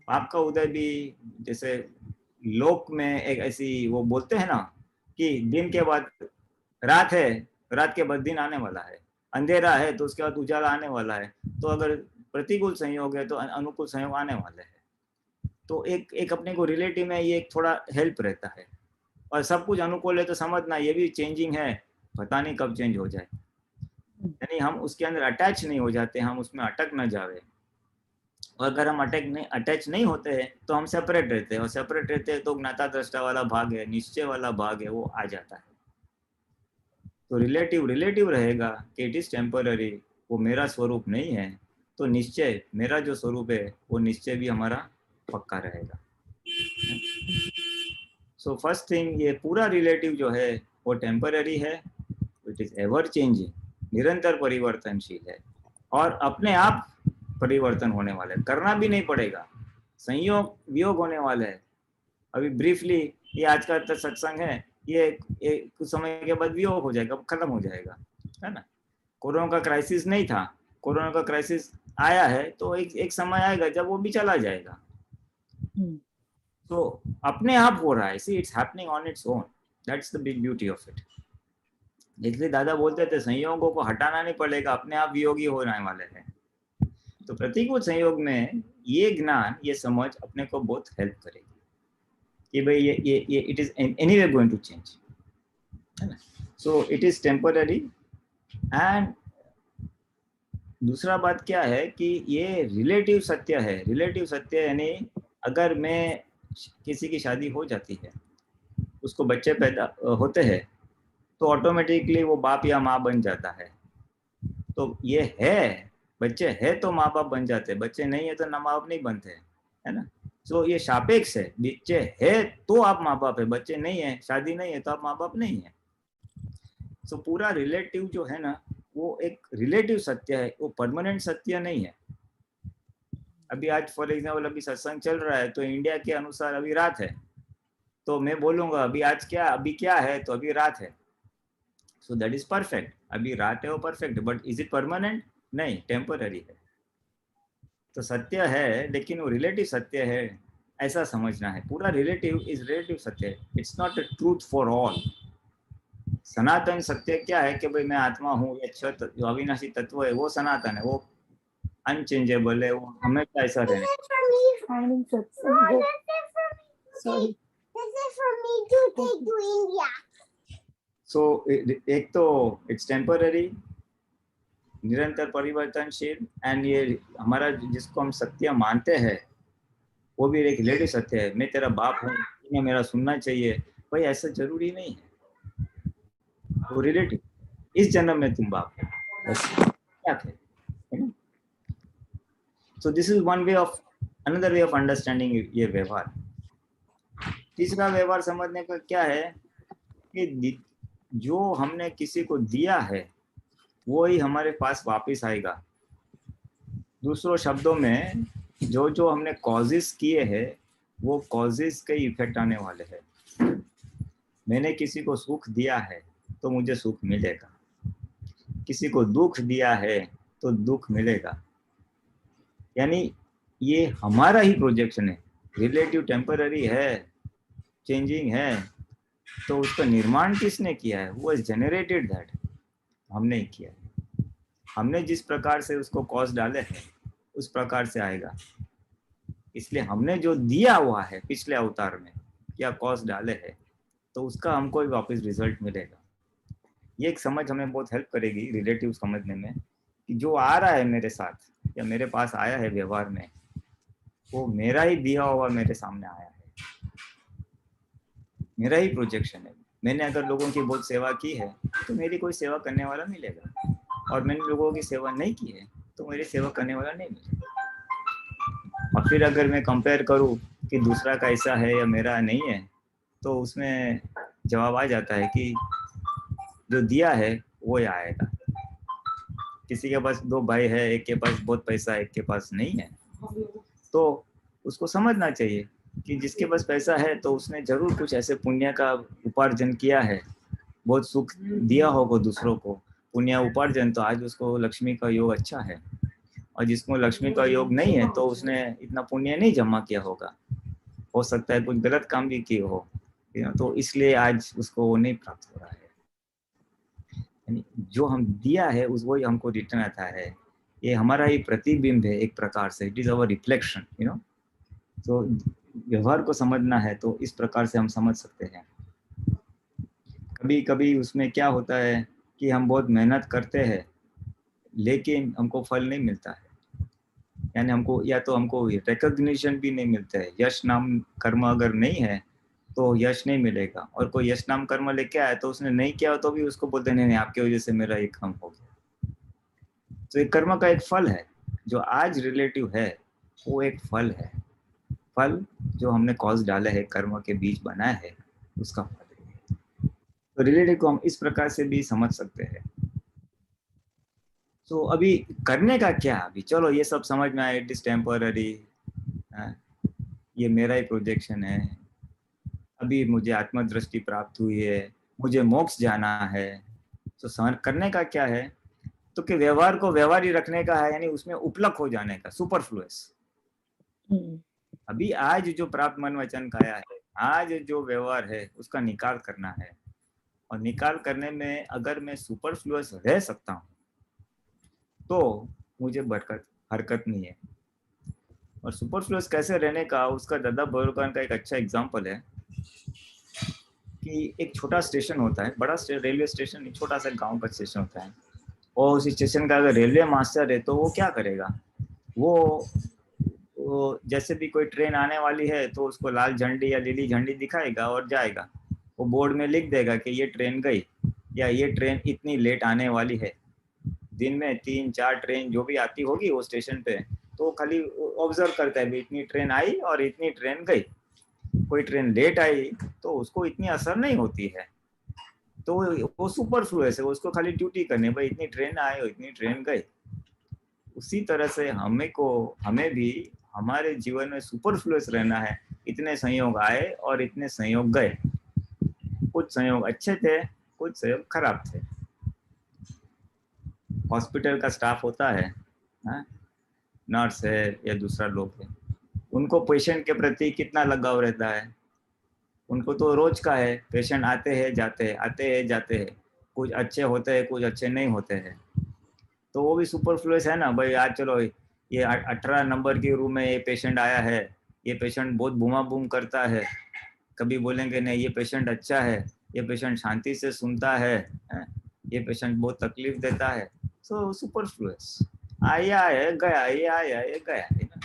पाप का उदय भी जैसे लोक में एक ऐसी वो बोलते हैं ना कि दिन के बाद रात है, रात के बाद दिन आने वाला है, अंधेरा है तो उसके बाद उजाला आने वाला है। तो अगर प्रतिकूल संयोग है तो अनुकूल संयोग आने वाले हैं। तो एक अपने को रिलेटिव में ये थोड़ा हेल्प रहता है, और सब कुछ अनुकूल है तो समझना ये भी चेंजिंग है, पता नहीं कब चेंज हो जाए। यानी हम उसके अंदर अटैच नहीं हो जाते, हम उसमें अटक न जावे। और अगर हम अटैच नहीं होते हैं तो हम सेपरेट रहते हैं, और सेपरेट रहते हैं तो ज्ञाता दृष्टा वाला भाग है, निश्चय वाला भाग है, वो आ जाता है। तो रिलेटिव रहेगा कि इट इज टेम्पररी, वो मेरा स्वरूप नहीं है। तो निश्चय मेरा जो स्वरूप है वो निश्चय भी हमारा पक्का रहेगा। सो फर्स्ट थिंग, ये पूरा रिलेटिव जो है वो टेम्पररी है, इट इज एवर चेंजिंग, निरंतर परिवर्तनशील है, और अपने आप परिवर्तन होने वाले, करना भी नहीं पड़ेगा। संयोग वियोग होने वाले है। अभी ब्रीफली ये आज का सत्संग है, ये कुछ समय के बाद वियोग हो जाएगा, खत्म हो जाएगा, है ना। कोरोना का क्राइसिस नहीं था, कोरोना का क्राइसिस आया है तो एक समय आएगा जब वो भी चला जाएगा। तो अपने आप हो रहा है, see it's happening on its own, that's the big beauty of it. इसलिए दादा बोलते थे संयोगों को हटाना नहीं पड़ेगा, अपने आप वियोगी होने वाले हैं। तो प्रतिकूल संयोग में ये ज्ञान, ये समझ अपने को बहुत हेल्प करेगी कि भाई ये it is anyway going to change, है ना। So it is temporary. And दूसरा बात क्या है कि ये रिलेटिव सत्य है। रिलेटिव सत्य यानी अगर मैं किसी की शादी हो जाती है, उसको बच्चे पैदा होते हैं, तो ऑटोमेटिकली वो बाप या माँ बन जाता है। तो ये है, बच्चे है तो माँ बाप बन जाते हैं, बच्चे नहीं है तो ना माँ बाप नहीं बनते, है ना। सो ये सापेक्ष है, बच्चे है तो आप माँ बाप है, बच्चे नहीं है, शादी नहीं है तो आप माँ बाप नहीं है। सो पूरा रिलेटिव जो है ना वो एक रिलेटिव सत्य है, वो परमानेंट सत्य नहीं है। अभी आज फॉर एग्जाम्पल अभी सत्संग चल रहा है तो इंडिया के अनुसार अभी रात है, तो मैं बोलूंगा अभी आज अभी क्या है, तो अभी रात है। सो दैट इज परफेक्ट, अभी रात है वो perfect, but is it permanent? नहीं, टेम्पररी है। तो सत्य है लेकिन वो रिलेटिव सत्य है, ऐसा समझना है। पूरा रिलेटिव इज रिलेटिव सत्य, it's not a truth for all. सनातन सत्य क्या है कि भाई मैं आत्मा हूँ, ये जो अविनाशी तत्व है वो सनातन है, वो अनचेंजेबल है, वो हमेशा ऐसा रहेगा। सो एक तो इट्स टेम्पररी, निरंतर परिवर्तनशील, एंड ये हमारा जिसको हम सत्य मानते हैं वो भी एक रिलेटिव सत्य है। मैं तेरा बाप हूँ, तुम्हें मेरा सुनना चाहिए, भाई ऐसा जरूरी नहीं है, वो रिलेटिव। इस जन्म में तुम बाप हो, क्या थे, है ना। So this is one way of, another way of understanding ये व्यवहार। तीसरा व्यवहार समझने का क्या है कि जो हमने किसी को दिया है वो ही हमारे पास वापस आएगा। दूसरों शब्दों में जो हमने कॉजेस किए हैं वो कॉजेस के इफेक्ट आने वाले हैं। मैंने किसी को सुख दिया है तो मुझे सुख मिलेगा, किसी को दुख दिया है तो दुख मिलेगा। यानी ये हमारा ही प्रोजेक्शन है, रिलेटिव टेम्पररी है, चेंजिंग है, तो उसका निर्माण किसने किया है? वो जनरेटेड दैट, हमने ही किया है। हमने जिस प्रकार से उसको कॉज डाले हैं उस प्रकार से आएगा। इसलिए हमने जो दिया हुआ है पिछले अवतार में या कॉज डाले हैं, तो उसका हमको ही वापस रिजल्ट मिलेगा। ये एक समझ हमें बहुत हेल्प करेगी रिलेटिव समझने में, कि जो आ रहा है मेरे साथ या मेरे पास आया है व्यवहार में, वो मेरा ही दिया हुआ मेरे सामने आया है, मेरा ही प्रोजेक्शन है। मैंने अगर लोगों की बहुत सेवा की है तो मेरी कोई सेवा करने वाला मिलेगा, और मैंने लोगों की सेवा नहीं की है तो मेरी सेवा करने वाला नहीं मिलेगा। और फिर अगर मैं कंपेयर करूं कि दूसरा का ऐसा है या मेरा नहीं है, तो उसमें जवाब आ जाता है कि जो दिया है वो ही आएगा। किसी के पास 2 भाई है, एक के पास बहुत पैसा है, एक के पास नहीं है, तो उसको समझना चाहिए कि जिसके पास पैसा है तो उसने जरूर कुछ ऐसे पुण्य का उपार्जन किया है, बहुत सुख दिया होगा दूसरों को, पुण्य उपार्जन, तो आज उसको लक्ष्मी का योग अच्छा है। और जिसको लक्ष्मी का योग नहीं है तो उसने इतना पुण्य नहीं जमा किया होगा, हो सकता है कुछ गलत काम भी किए हो, तो इसलिए आज उसको वो नहीं प्राप्त हो रहा है। यानी जो हम दिया है उस वही हमको रिटर्न आता है। ये हमारा ही प्रतिबिंब है एक प्रकार से, it is our reflection, you know. तो व्यवहार को समझना है तो इस प्रकार से हम समझ सकते हैं। कभी कभी उसमें क्या होता है कि हम बहुत मेहनत करते हैं लेकिन हमको फल नहीं मिलता है, यानी हमको या तो हमको रिकॉग्निशन भी नहीं मिलता है। यश नाम कर्म अगर नहीं है तो यश नहीं मिलेगा, और कोई यश नाम कर्म लेके आया तो उसने नहीं किया तो भी उसको बोलते नहीं, आपकी वजह से मेरा ये काम हो गया। तो एक कर्म का एक फल है जो आज रिलेटिव है, वो एक फल है। फल जो हमने कॉज डाले है, कर्म के बीज बनाए है, उसका फल है। तो रिलेटिव को हम इस प्रकार से भी समझ सकते हैं। तो अभी करने का क्या, अभी चलो ये सब समझ में आया, इट इज टेम्पररी, ये मेरा ही प्रोजेक्शन है, अभी मुझे आत्मदृष्टि प्राप्त हुई है, मुझे मोक्ष जाना है। तो करने का क्या है, तो कि व्यवहार को व्यवहार ही रखने का है, यानी उसमें उपलब्ध हो जाने का, सुपरफ्लुअस। अभी आज जो प्राप्त मन वचन काया है, आज जो व्यवहार है उसका निकाल करना है। और निकाल करने में अगर मैं सुपरफ्लुअस रह सकता हूँ तो मुझे हरकत नहीं है। और सुपरफ्लुअस कैसे रहने का, उसका दादा बोरकान का एक अच्छा एग्जांपल है कि एक छोटा स्टेशन होता है, बड़ा रेलवे स्टेशन नहीं, छोटा सा गांव का स्टेशन होता है, और उस स्टेशन का अगर रेलवे मास्टर है तो वो क्या करेगा, वो जैसे भी कोई ट्रेन आने वाली है तो उसको लाल झंडी या नीली झंडी दिखाएगा और जाएगा। वो बोर्ड में लिख देगा कि ये ट्रेन गई या ये ट्रेन इतनी लेट आने वाली है। दिन में 3-4 ट्रेन जो भी आती होगी वो स्टेशन पे, तो खाली ऑब्जर्व करता है, इतनी ट्रेन आई और इतनी ट्रेन गई। कोई ट्रेन लेट आई तो उसको इतनी असर नहीं होती है, तो वो सुपरफ्लुअस है, उसको खाली ड्यूटी करनी, भाई इतनी ट्रेन आई और इतनी ट्रेन गई। उसी तरह से हमें भी हमारे जीवन में सुपरफ्लुअस रहना है। इतने संयोग आए और इतने संयोग गए, कुछ संयोग अच्छे थे, कुछ संयोग खराब थे। हॉस्पिटल का स्टाफ होता है, नर्स है या दूसरा लोग है, उनको पेशेंट के प्रति कितना लगाव रहता है। उनको तो रोज का है, पेशेंट आते हैं जाते हैं, आते हैं जाते हैं, कुछ अच्छे होते हैं कुछ अच्छे नहीं होते हैं, तो वो भी सुपरफ्लुअस है ना। भाई आज चलो ये 18 नंबर की रूम में ये पेशेंट आया है, ये पेशेंट बहुत बूमा बूम करता है, कभी बोलेंगे नहीं ये पेशेंट अच्छा है, ये पेशेंट शांति से सुनता है, ये पेशेंट बहुत तकलीफ देता है। सो सुपरफ्लुअस, आया है गया, ये आया ये गया है ना।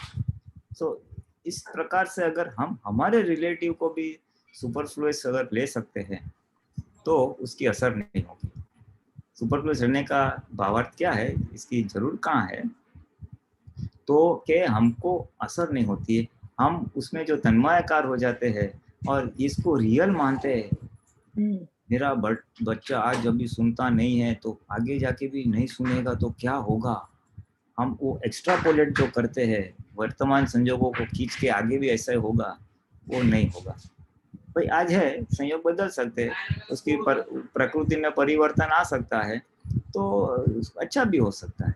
सो इस प्रकार से अगर हम हमारे रिलेटिव को भी सुपरफ्लुअस अगर ले सकते हैं तो उसकी असर नहीं होगी। सुपरफ्लुअस रहने का भावार्थ क्या है, इसकी जरूर कहाँ है, तो कि हमको असर नहीं होती है, हम उसमें जो तन्मयकार हो जाते हैं और इसको रियल मानते हैं। मेरा बच्चा आज जब भी सुनता नहीं है तो आगे जाके भी नहीं सुनेगा तो क्या होगा, हम वो एक्स्ट्रापोलेट जो करते हैं, वर्तमान संजोगों को खींच के आगे भी ऐसा होगा, वो नहीं होगा। भाई आज है, संयोग बदल सकते हैं, उसकी प्रकृति में परिवर्तन आ सकता है, तो अच्छा भी हो सकता है।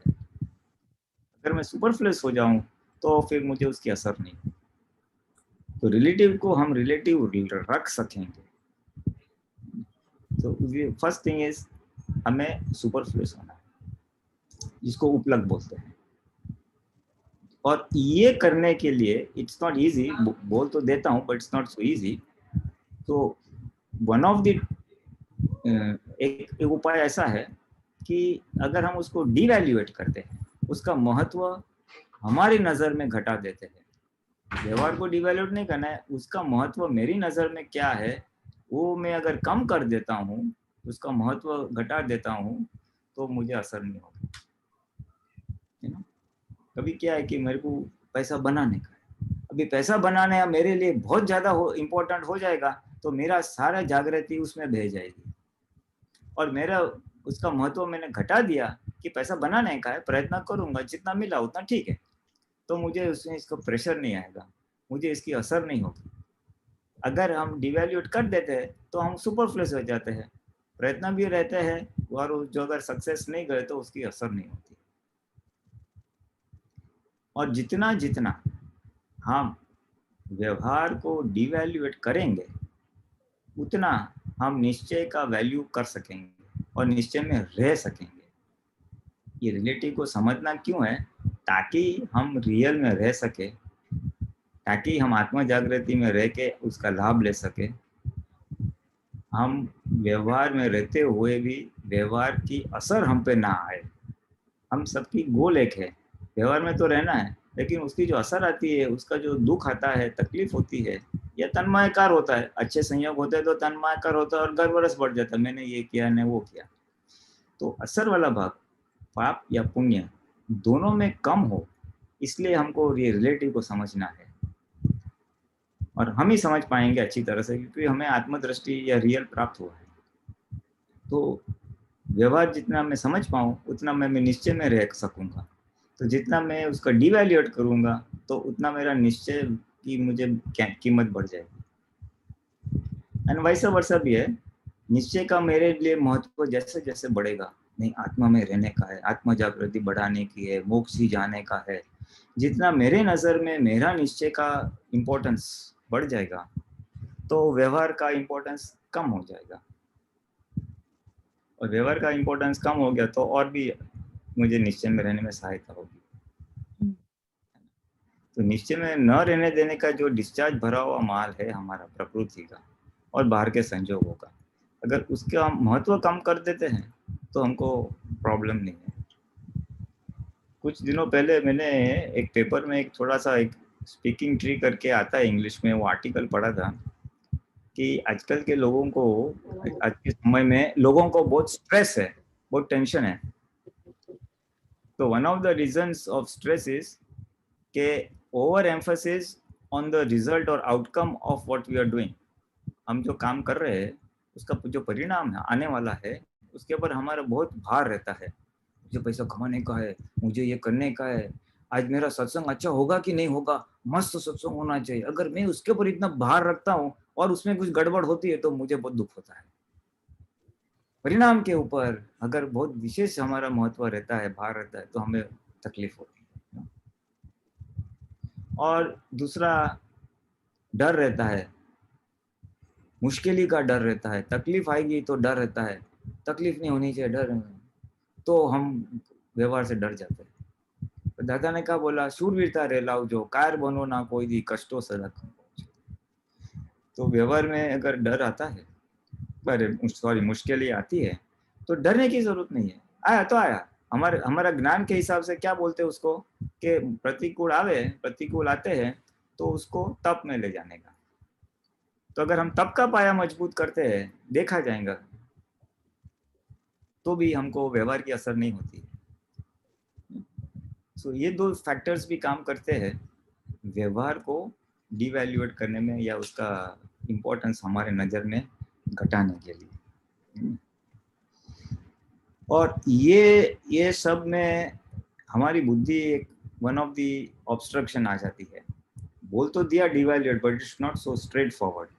अगर मैं सुपरफ्लुअस हो जाऊं तो फिर मुझे उसकी असर नहीं। तो रिलेटिव को हम रिलेटिव रख सकेंगे। तो फर्स्ट थिंग इज हमें सुपरफ्लुअस होना है, जिसको उपलब्ध बोलते हैं। और ये करने के लिए इट्स नॉट इजी, बोल तो देता हूँ but it's not so easy. तो वन ऑफ द एक उपाय ऐसा है कि अगर हम उसको डिवैल्यूएट करते हैं, उसका महत्व हमारी नज़र में घटा देते हैं। व्यवहार को डिवैल्यूएट नहीं करना है, उसका महत्व मेरी नज़र में क्या है वो मैं अगर कम कर देता हूँ, उसका महत्व घटा देता हूँ, तो मुझे असर नहीं होगा। कभी क्या है कि मेरे को पैसा बनाने का है, अभी पैसा बनाने मेरे लिए बहुत ज़्यादा इम्पोर्टेंट हो जाएगा, तो मेरा सारा जागृति उसमें बह जाएगी। और मेरा उसका महत्व मैंने घटा दिया कि पैसा बनाने का है, प्रयत्न करूंगा, जितना मिला उतना ठीक है, तो मुझे उसमें इसका प्रेशर नहीं आएगा, मुझे इसकी असर नहीं होगी। अगर हम डिवैल्यूएट कर देते हैं तो हम सुपरफ्लुअस हो जाते हैं, प्रयत्न भी रहते हैं और जो अगर सक्सेस नहीं गए तो उसकी असर नहीं होती। और जितना जितना हम व्यवहार को डिवैल्यूएट करेंगे उतना हम निश्चय का वैल्यू कर सकेंगे और निश्चय में रह सकेंगे। ये रिलेटिव को समझना क्यों है? ताकि हम रियल में रह सके, ताकि हम आत्मा जागृति में रह के उसका लाभ ले सके। हम व्यवहार में रहते हुए भी व्यवहार की असर हम पे ना आए। हम सबकी गोल एक है, व्यवहार में तो रहना है, लेकिन उसकी जो असर आती है, उसका जो दुख आता है, तकलीफ होती है, या तन्मायकार होता है। अच्छे संयोग होते हैं तो तन्मायकार होता है और गर्वरस बढ़ जाता है, मैंने ये किया ने वो किया। तो असर वाला भाग पाप या पुण्य दोनों में कम हो, इसलिए हमको ये रिलेटिव को समझना है। और हम ही समझ पाएंगे अच्छी तरह से, क्योंकि हमें आत्मदृष्टि या रियल प्राप्त हुआ है। तो व्यवहार जितना मैं समझ पाऊँ उतना मैं निश्चय में रह सकूंगा। तो जितना मैं उसका डिवैल्यूएट करूंगा तो उतना मेरा निश्चय की मुझे कीमत बढ़ जाएगी। एंड वैसा वर्षा भी है, निश्चय का मेरे लिए महत्व जैसे जैसे बढ़ेगा, नहीं आत्मा में रहने का है, आत्मा जागृति बढ़ाने की है, मोक्ष ही जाने का है, जितना मेरे नज़र में मेरा निश्चय का इम्पोर्टेंस बढ़ जाएगा तो व्यवहार का इम्पोर्टेंस कम हो जाएगा। और व्यवहार का इम्पोर्टेंस कम हो गया तो और भी मुझे निश्चय में रहने में सहायता होगी। तो निश्चय में न रहने देने का जो डिस्चार्ज भरा हुआ माल है हमारा प्रकृति का और बाहर के संजोगों का, अगर उसका महत्व कम कर देते हैं तो हमको प्रॉब्लम नहीं है। कुछ दिनों पहले मैंने एक पेपर में एक थोड़ा सा एक स्पीकिंग ट्री करके आता है इंग्लिश में, वो आर्टिकल पढ़ा था कि आजकल के लोगों को, आज के समय में लोगों को बहुत स्ट्रेस है, बहुत टेंशन है। तो one of the reasons of stress is the over emphasis on the result और outcome of what we are doing. हम जो काम कर रहे हैं उसका जो परिणाम है आने वाला है, उसके ऊपर हमारा बहुत भार रहता है। मुझे पैसा कमाने का है, मुझे ये करने का है, आज मेरा सत्संग अच्छा होगा कि नहीं होगा, मस्त सत्संग होना चाहिए। अगर मैं उसके ऊपर इतना भार रखता हूँ और उसमें कुछ गड़बड़ होती है तो मुझे बहुत दुख होता है। परिणाम के ऊपर अगर बहुत विशेष हमारा महत्व रहता है, भार रहता है, तो हमें तकलीफ होती है। और दूसरा डर रहता है, मुश्किल का डर रहता है, तकलीफ आएगी तो डर रहता है, तकलीफ नहीं होनी चाहिए, डर, तो हम व्यवहार से डर जाते हैं। तो दादा ने क्या बोला, शूरवीरता रे लाओ जो, कायर बनो ना कोई दी, कष्टों से रखो। तो व्यवहार में अगर डर आता है, सॉरी मुश्किलें आती है, तो डरने की जरूरत नहीं है। आया तो आया, हमारा ज्ञान के हिसाब से क्या बोलते हैं उसको, कि प्रतिकूल आते हैं तो उसको तप में ले जाने का। तो अगर हम तप का पाया मजबूत करते हैं, देखा जाएगा, तो भी हमको व्यवहार की असर नहीं होती। सो ये दो फैक्टर्स भी काम करते हैं व्यवहार को डिवैल्यूएट करने में या उसका इम्पोर्टेंस हमारे नज़र में घटाने के लिए। और ये सब में हमारी बुद्धि एक वन ऑफ द ऑब्स्ट्रक्शन आ जाती है। बोल तो दिया devaluate, but it's not so straightforward,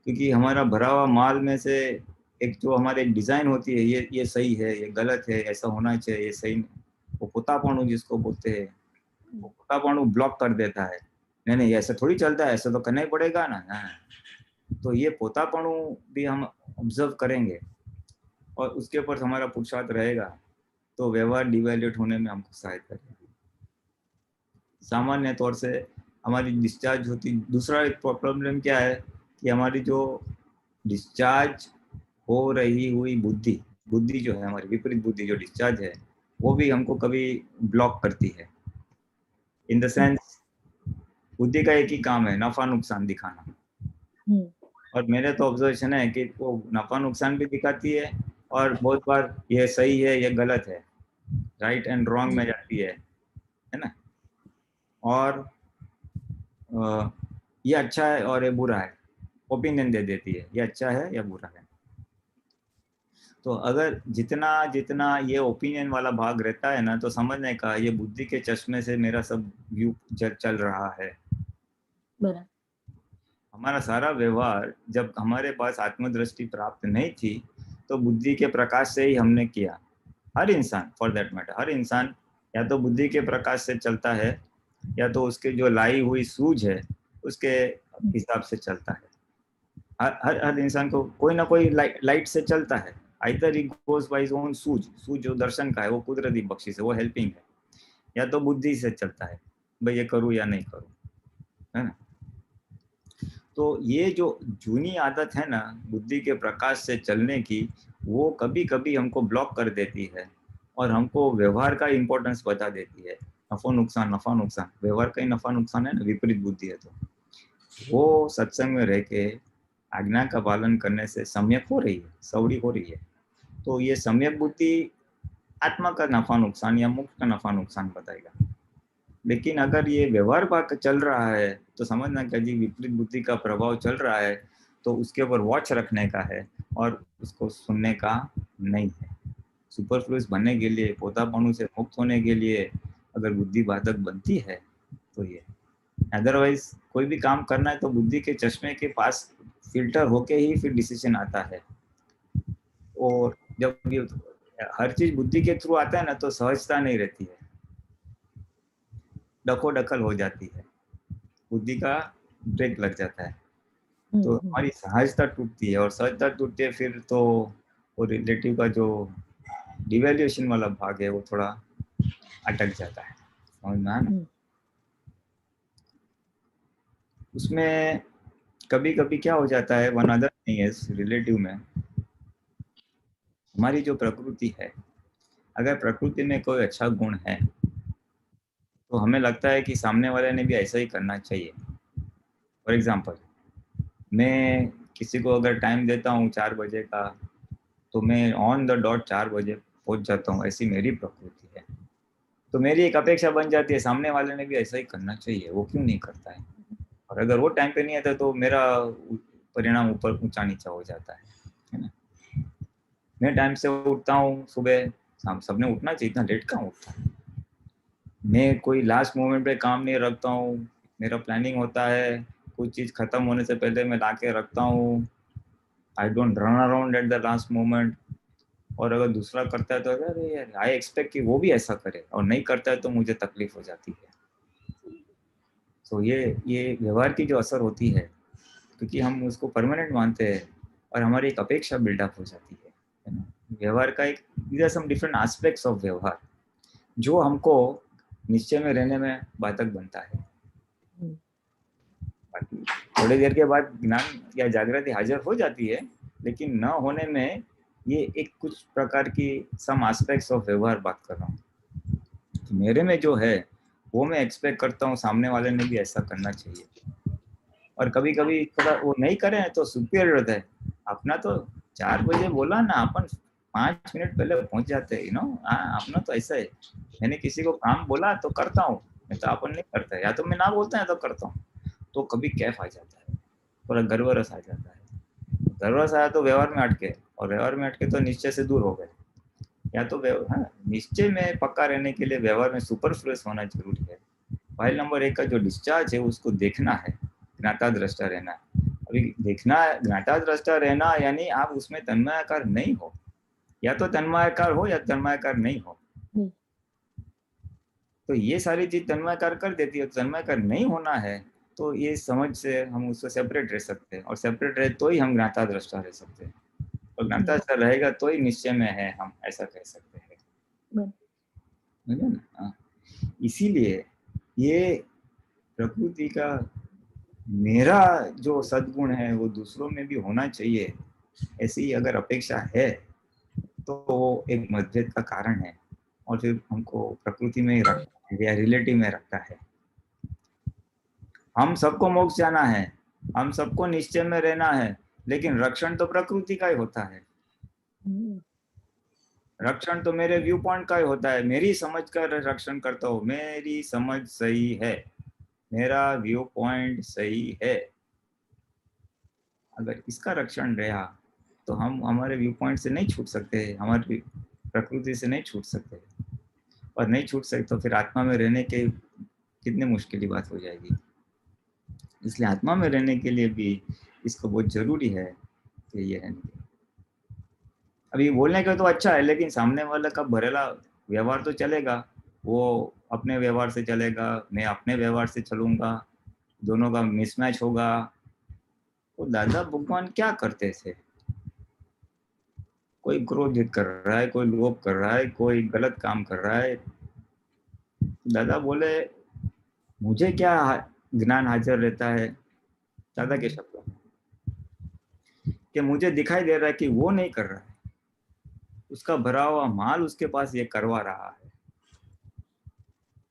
क्योंकि हमारा भरा हुआ माल में से एक जो हमारे डिजाइन होती है, ये सही है, ये गलत है, ऐसा होना चाहिए, ये सही, वो पोतापणु जिसको बोलते हैं, वो पोतापणु ब्लॉक कर देता है। नहीं नहीं ऐसा थोड़ी चलता है, ऐसा तो करना ही पड़ेगा ना। हाँ। तो ये पोतापणु भी हम ऑब्जर्व करेंगे और उसके ऊपर हमारा पुरुषार्थ रहेगा तो व्यवहार डिवैल्यूट होने में हमको सहायता करेगी। सामान्य तौर से हमारी डिस्चार्ज होती, दूसरा एक प्रॉब्लम क्या है कि हमारी जो डिस्चार्ज हो रही हुई बुद्धि जो है, हमारी विपरीत बुद्धि जो डिस्चार्ज है, वो भी हमको कभी ब्लॉक करती है। इन द सेंस बुद्धि का एक ही काम है, नफा नुकसान दिखाना। और मेरे तो ऑब्जर्वेशन है कि वो नफा नुकसान भी दिखाती है और बहुत बार ये सही है ये गलत है, राइट एंड रॉन्ग में जाती है ना। और ये अच्छा है और ये बुरा है, ओपिनियन दे देती है, ये अच्छा है या बुरा है। तो अगर जितना जितना ये ओपिनियन वाला भाग रहता है ना, तो समझने का ये बुद्धि के चश्मे से मेरा सब व्यू चल रहा है। बराबर। हमारा सारा व्यवहार जब हमारे पास आत्मदृष्टि प्राप्त नहीं थी तो बुद्धि के प्रकाश से ही हमने किया। हर इंसान, फॉर दैट मैटर, हर इंसान या तो बुद्धि के प्रकाश से चलता है या तो उसके जो लाई हुई सूझ है उसके हिसाब से चलता है। हर इंसान को कोई ना कोई लाइट से चलता है। Either he goes by his own सूझ जो दर्शन का है, वो कुदरती बख्शिश है, वो हेल्पिंग है, या तो बुद्धि से चलता है, भाई ये करूँ या नहीं करूँ, है ना। तो ये जो जूनी आदत है ना बुद्धि के प्रकाश से चलने की, वो कभी कभी हमको ब्लॉक कर देती है और हमको व्यवहार का इम्पोर्टेंस बता देती है। नफा नुकसान व्यवहार का ही नफा नुकसान है ना, विपरीत बुद्धि है। तो वो सत्संग में रह के आज्ञा का पालन करने से सम्यक हो रही है, सवड़ी हो रही है। तो ये सम्यक बुद्धि आत्मा का नफा नुकसान या मुक्त का नफा नुकसान बताएगा। लेकिन अगर ये व्यवहार भाग चल रहा है तो समझना कि जी विपरीत बुद्धि का प्रभाव चल रहा है, तो उसके ऊपर वॉच रखने का है और उसको सुनने का नहीं है। सुपरफ्लुअस बनने के लिए, पोतापणु से मुक्त होने के लिए अगर बुद्धि बाधक बनती है तो ये, अदरवाइज कोई भी काम करना है तो बुद्धि के चश्मे के पास फिल्टर होके ही फिर डिसीजन आता है। और जब ये हर चीज बुद्धि के थ्रू आता है ना तो सहजता नहीं रहती है, डकोडकल हो जाती है, बुद्धि का ब्रेक लग जाता है, तो हमारी सहजता टूटती है। और सहजता टूटती है फिर तो वो रिलेटिव का जो डिवैल्यूएशन वाला भाग है वो थोड़ा अटक जाता है, समझ में आया ना। उसमें कभी कभी क्या हो जाता है, one other thing is relative में, हमारी जो प्रकृति है, अगर प्रकृति में कोई अच्छा गुण है तो हमें लगता है कि सामने वाले ने भी ऐसा ही करना चाहिए। फॉर एग्जाम्पल, मैं किसी को अगर टाइम देता हूँ 4 बजे का, तो मैं ऑन द डॉट 4 बजे पहुँच जाता हूँ, ऐसी मेरी प्रकृति है। तो मेरी एक अपेक्षा बन जाती है सामने वाले ने भी ऐसा ही करना चाहिए, वो क्यों नहीं करता है। और अगर वो टाइम पे नहीं आता तो मेरा परिणाम ऊपर ऊंचा नीचा हो जाता है ना। मैं टाइम से उठता हूँ सुबह, सबने उठना चाहिए, इतना लेट कहाँ उठता है। मैं कोई लास्ट मोमेंट पे काम नहीं रखता हूँ, मेरा प्लानिंग होता है, कुछ चीज़ खत्म होने से पहले मैं ला के रखता हूँ। I don't run around at the last moment. और अगर दूसरा करता है तो अरे यार आई एक्सपेक्ट कि वो भी ऐसा करे, और नहीं करता है तो मुझे तकलीफ हो जाती है। तो ये व्यवहार की जो असर होती है, क्योंकि हम उसको परमानेंट मानते हैं और हमारी एक अपेक्षा बिल्डअप हो जाती है ना। व्यवहार का एक, there are some different aspects of व्यवहार जो हमको निश्चय में रहने में बाधक बनता है। बाकी थोड़ी देर के बाद ज्ञान या जागृति हाजिर हो जाती है, लेकिन न होने में ये एक कुछ प्रकार की सम एस्पेक्ट्स ऑफ व्यवहार बात कर रहा हूँ। तो मेरे में जो है वो मैं एक्सपेक्ट करता हूँ सामने वाले ने भी ऐसा करना चाहिए। और कभी कभी थोड़ा वो नहीं करें तो सुपीरियर होता है। अपना तो 4 बजे बोला ना, अपन 5 मिनट पहले पहुंच जाते हैं, अपना तो ऐसा है। मैंने किसी को काम बोला तो करता हूँ, मैं तो अपन नहीं करता है, या तो मैं ना बोलता है तो करता हूँ। तो कभी कैफ आ जाता है, थोड़ा गर्वरस आ जाता है। गर्वरस आया तो व्यवहार में अटके, और व्यवहार में अटके तो निश्चय से दूर हो गए। या तो निश्चय में पक्का रहने के लिए व्यवहार में सुपरफ्लुअस होना जरूरी है। फाइल नंबर 1 का जो डिस्चार्ज है उसको देखना है, ज्ञाता दृष्टा रहना। अभी देखना, ज्ञाता दृष्टा रहना यानी आप उसमें तन्मयाकार नहीं हो, या तो तन्मयाकार हो या तन्मयाकार नहीं हो। तो ये सारी चीज तन्मयाकार कर देती है। तन्मयाकार नहीं होना है तो ये समझ से हम उससे सेपरेट रह सकते हैं, और सेपरेट रहे तो ही हम ज्ञाता दृष्टा रह सकते हैं, और ज्ञाता दृष्टा रहेगा तो ही निश्चय में है, हम ऐसा कह सकते हैं। समझे ना? हाँ। इसीलिए ये प्रकृति का मेरा जो सद्गुण है वो दूसरों में भी होना चाहिए, ऐसी अगर अपेक्षा है तो वो एक मतभेद का कारण है, और फिर हमको प्रकृति में ही रखता है या रिलेटिव में रखता है। हम सबको मोक्ष जाना है, हम सबको निश्चय में रहना है, लेकिन रक्षण तो प्रकृति का ही होता है। रक्षण तो मेरे व्यू पॉइंट का ही होता है, मेरी समझ का रक्षण करता हूँ, मेरी समझ सही है, मेरा व्यू पॉइंट सही है। अगर इसका रक्षण रहा तो हम हमारे व्यू पॉइंट से नहीं छूट सकते, हमारी प्रकृति से नहीं छूट सकते, और नहीं छूट सकते तो फिर आत्मा में रहने के कितनी मुश्किल बात हो जाएगी। इसलिए आत्मा में रहने के लिए भी इसको बहुत जरूरी है कि ये रहने के। अभी बोलने का तो अच्छा है, लेकिन सामने वाला का भरेला व्यवहार तो चलेगा, वो अपने व्यवहार से चलेगा, मैं अपने व्यवहार से चलूंगा, दोनों का मिसमैच होगा। तो दादा भगवान क्या करते थे? कोई क्रोधित कर रहा है, कोई लोभ कर रहा है, कोई गलत काम कर रहा है, दादा बोले मुझे क्या ज्ञान हाजिर रहता है, दादा के शब्द कि मुझे दिखाई दे रहा है कि वो नहीं कर रहा है, उसका भरा हुआ माल उसके पास ये करवा रहा है,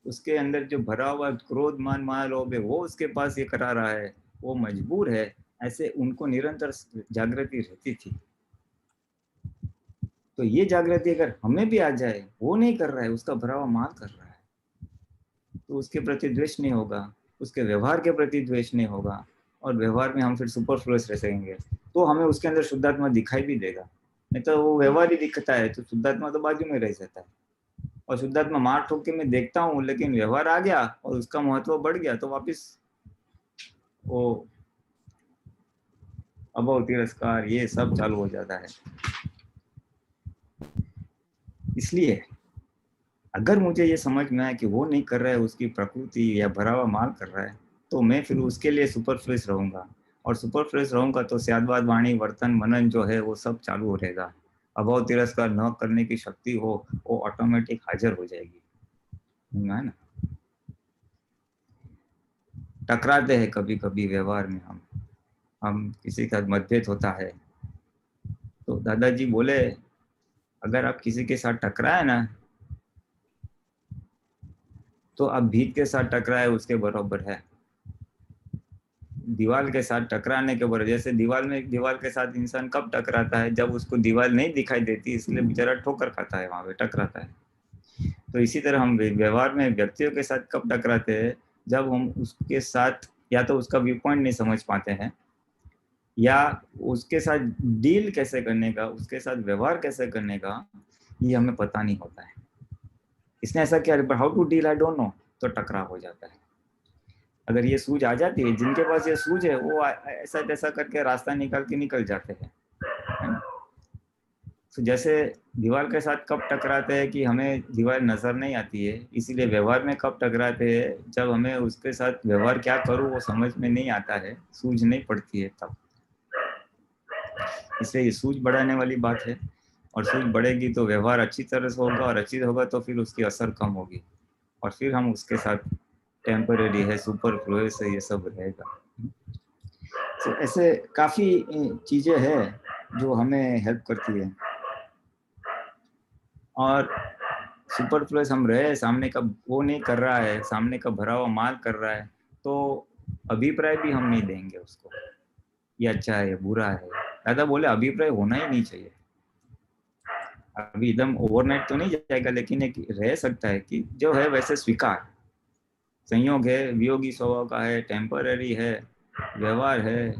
उसके अंदर जो भरा हुआ क्रोध मान माया लोभ है वो उसके पास ये करा रहा है, वो मजबूर है। ऐसे उनको निरंतर जागृति रहती थी। तो ये जागृति अगर हमें भी आ जाए, वो नहीं कर रहा है, उसका भरा हुआ माल कर रहा है, तो उसके प्रति द्वेष नहीं होगा, उसके व्यवहार के प्रति द्वेष नहीं होगा, और व्यवहार में हम फिर सुपरफ्लुअस रह सकेंगे, तो हमें उसके अंदर शुद्धात्मा दिखाई भी देगा। नहीं तो वो व्यवहार ही दिखता है तो शुद्धात्मा तो बाजू में रह जाता है, और शुद्धात्मा मार ठोक के मैं देखता हूँ, लेकिन व्यवहार आ गया और उसका महत्व बढ़ गया तो वापिस वो अभाव तिरस्कार ये सब चालू हो जाता है। इसलिए अगर मुझे ये समझ में आए कि वो नहीं कर रहा है, उसकी प्रकृति या भरा हुआ माल कर रहा है, तो मैं फिर उसके लिए सुपरफ्लुअस रहूंगा, और सुपरफ्लुअस रहूंगा तो स्यादवाद वाणी वर्तन मनन जो है वो सब चालू हो रहेगा। अभाव तिरस्कार न करने की शक्ति हो वो ऑटोमेटिक हाजिर हो जाएगी, है ना? टकराते हैं कभी कभी व्यवहार में, हम किसी का मतभेद होता है तो दादाजी बोले अगर आप किसी के साथ टकराए ना तो आप भीत के साथ टकराए उसके बराबर है, दीवार के साथ टकराने के बराबर। जैसे दीवार के साथ इंसान कब टकराता है? जब उसको दीवार नहीं दिखाई देती, इसलिए बेचारा ठोकर खाता है, वहां पे टकराता है। तो इसी तरह हम व्यवहार में व्यक्तियों के साथ कब टकराते हैं? जब हम उसके साथ या तो उसका व्यू पॉइंट नहीं समझ पाते हैं, या उसके साथ डील कैसे करने का, उसके साथ व्यवहार कैसे करने का ये हमें पता नहीं होता है। इसने ऐसा किया, how to deal I don't know, तो टकराव हो जाता है। अगर ये सूझ आ जाती है, जिनके पास ये सूझ है वो ऐसा तैसा करके रास्ता निकाल के निकल जाते हैं। तो जैसे दीवार के साथ कब टकराते हैं कि हमें दीवार नजर नहीं आती है, इसीलिए व्यवहार में कब टकराते हैं? जब हमें उसके साथ व्यवहार क्या करूं वो समझ में नहीं आता है, सूझ नहीं पड़ती है तब। इसलिए ये सूझ बढ़ाने वाली बात है, और सूझ बढ़ेगी तो व्यवहार अच्छी तरह से होगा, और अच्छी होगा तो फिर उसकी असर कम होगी, और फिर हम उसके साथ टेम्पररी है, सुपरफ्लुअस है, ये सब रहेगा। तो ऐसे काफी चीजें हैं जो हमें हेल्प करती है। और सुपरफ्लुअस हम रहे, सामने का वो नहीं कर रहा है, सामने का भरा हुआ माल कर रहा है, तो अभिप्राय भी हम नहीं देंगे उसको, ये अच्छा है ये बुरा है। दादा बोले अभिप्राय होना ही नहीं चाहिए। अभी एकदम ओवरनाइट तो नहीं जाएगा, लेकिन एक रह सकता है कि जो है वैसे स्वीकार, संयोग है, वियोगी स्वभाव का है, टेम्पररी है, व्यवहार है,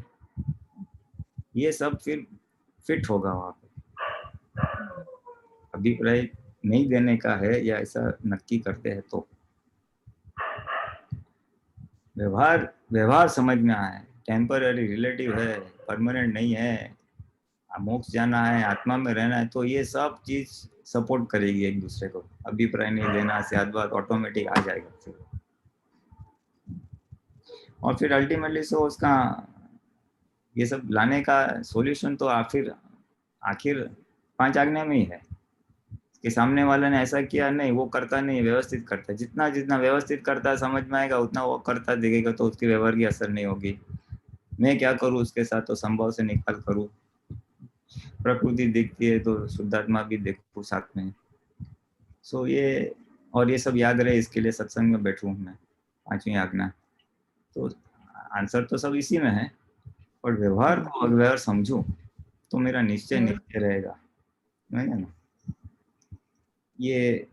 ये सब फिर फिट होगा वहां पे। अभिप्राय नहीं देने का है या ऐसा नक्की करते हैं तो व्यवहार समझ में आए, टेम्पररी रिलेटिव है, परमानेंट नहीं है, मोक्ष जाना है, आत्मा में रहना है, तो ये सब चीज सपोर्ट करेगी एक दूसरे को। अभिप्राय नहीं देना, स्यादवाद ऑटोमेटिक आ जाएगा। और फिर अल्टीमेटली सो उसका ये सब लाने का सॉल्यूशन तो आखिर 5 आज्ञा में ही है कि सामने वाले ने ऐसा किया नहीं, वो करता नहीं, व्यवस्थित करता है। जितना जितना व्यवस्थित करता समझ में आएगा उतना वो करता दिखेगा, तो उसके व्यवहार की असर नहीं होगी। मैं क्या करूँ उसके साथ, तो संभव से निकाल करूँ। प्रकृति दिखती है तो शुद्धात्मा भी देखूँ साथ में। सो ये और ये सब याद रहे, इसके लिए सत्संग में बैठूं मैं, 5वीं आज्ञा। तो आंसर तो सब इसी में है, और व्यवहार को अव्यवहार समझूं तो मेरा निश्चय निश्चय रहेगा, है ना। ये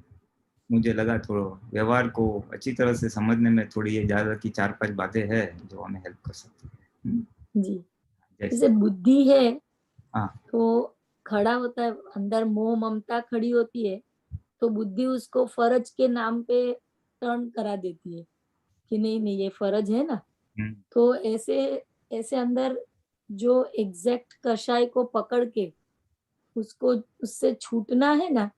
मुझे लगा थोड़ा व्यवहार को अच्छी तरह से समझने में थोड़ी ये ज्यादा की 4-5 बातें हैं जो हमें हेल्प कर सकती है। जी, जैसे बुद्धि है हाँ, तो खड़ा होता है, अंदर मोह ममता खड़ी होती है, तो बुद्धि उसको फर्ज के नाम पे टर्न करा देती है कि नहीं नहीं ये फर्ज है ना। तो ऐसे अंदर जो एग्जैक्ट कषाय को पकड़ के उसको उससे छूटना है ना,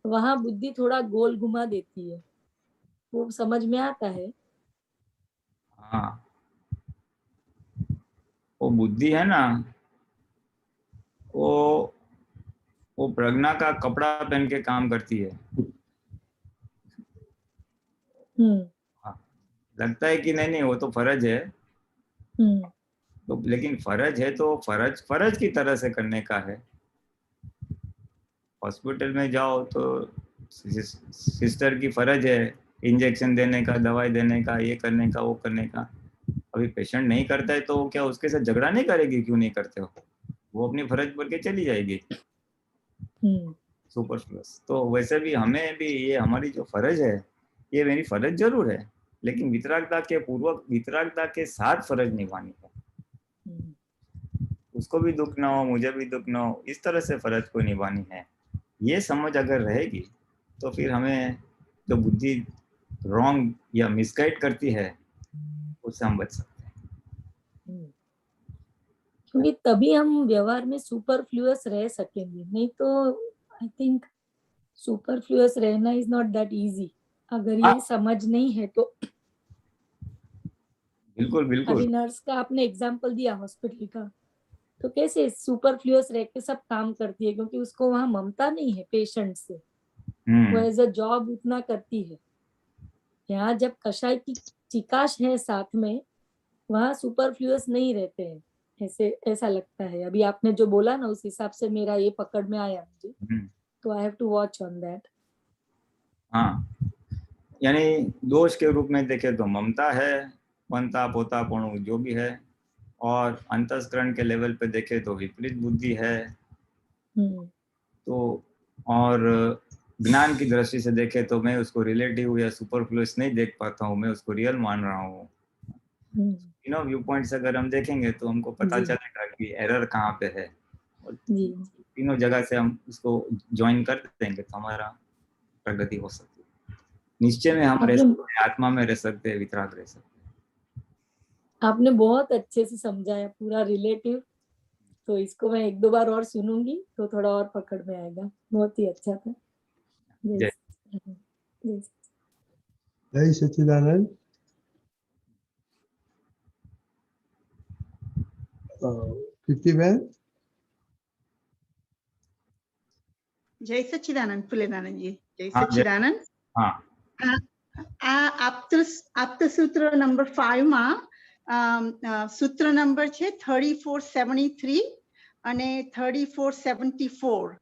वहां बुद्धि थोड़ा गोल घुमा देती है। वो समझ में आता है। हाँ, वो बुद्धि है ना, वो प्रज्ञा का कपड़ा पहन के काम करती है। लगता है कि नहीं वो तो फर्ज है, तो लेकिन फर्ज है तो फर्ज की तरह से करने का है। हॉस्पिटल में जाओ तो सिस्टर की फर्ज है इंजेक्शन देने का, दवाई देने का, ये करने का, वो करने का। अभी पेशेंट नहीं करता है तो क्या उसके साथ झगड़ा नहीं करेगी, क्यों नहीं करते हो, वो अपनी फर्ज भर के चली जाएगी। सुपरफ्लुअस। तो वैसे भी हमें भी ये हमारी जो फर्ज है, ये मेरी फर्ज जरूर है, लेकिन वितरागता के साथ फर्ज निभानी है। उसको भी दुख ना हो, मुझे भी दुख ना हो, इस तरह से फर्ज को निभानी है। ये समझ अगर रहेगी तो फिर हमें जो बुद्धि रॉन्ग या मिसगाइड करती है उससे हम बच सकते हैं। क्योंकि तभी हम व्यवहार में सुपरफ्लुअस रह सकेंगे, नहीं तो आई थिंक सुपरफ्लुअस रहना इज नॉट दैट इजी। अगर ये समझ नहीं है तो बिल्कुल। अभी नर्स का आपने एग्जांपल दिया हॉस्पिटल का, तो कैसे सुपरफ्लुअस रह के सब काम करती है, क्योंकि उसको वहां ममता नहीं है पेशेंट से, वो एज अ जॉब उतना करती है। यहाँ जब कषाय की चिकाश है साथ में, वहां सुपरफ्लुअस नहीं रहते हैं, ऐसा लगता है। अभी आपने जो बोला ना उस हिसाब से मेरा ये पकड़ में आया मुझे, तो I have to watch on that. हाँ, यानी दोष के रूप में देखे तो ममता है, पंता पोतापणु जो भी है, और अंतस्करण के लेवल पे देखे तो विपरीत बुद्धि है। तो और ज्ञान की दृष्टि से देखे तो मैं उसको रिलेटिव या सुपरफ्लुअस नहीं देख पाता हूँ, मैं उसको रियल मान रहा हूँ। तीनों व्यू पॉइंट्स अगर हम देखेंगे तो हमको पता चलेगा कि एरर कहाँ पे है, और तीनों जगह से हम इसको ज्वाइन कर देंगे तो हमारा प्रगति हो सकती है। निश्चय में हम रह सकते हैं, आत्मा में रह सकते हैं, वितराग रह सकते हैं। आपने बहुत अच्छे से समझाया पूरा रिलेटिव, तो इसको मैं 1-2 बार और सुनूंगी तो थोड़ा और पकड़ में आएगा। बहुत ही अच्छा था। जय सच्चिदानंद। कीर्ति बहन। जय सच्चिदानंद फुलेनानंद जी। जय सच्चिदानंद। आप्त सूत्र नंबर 5 માં सूत्र नंबर છે 3473 અને 3474।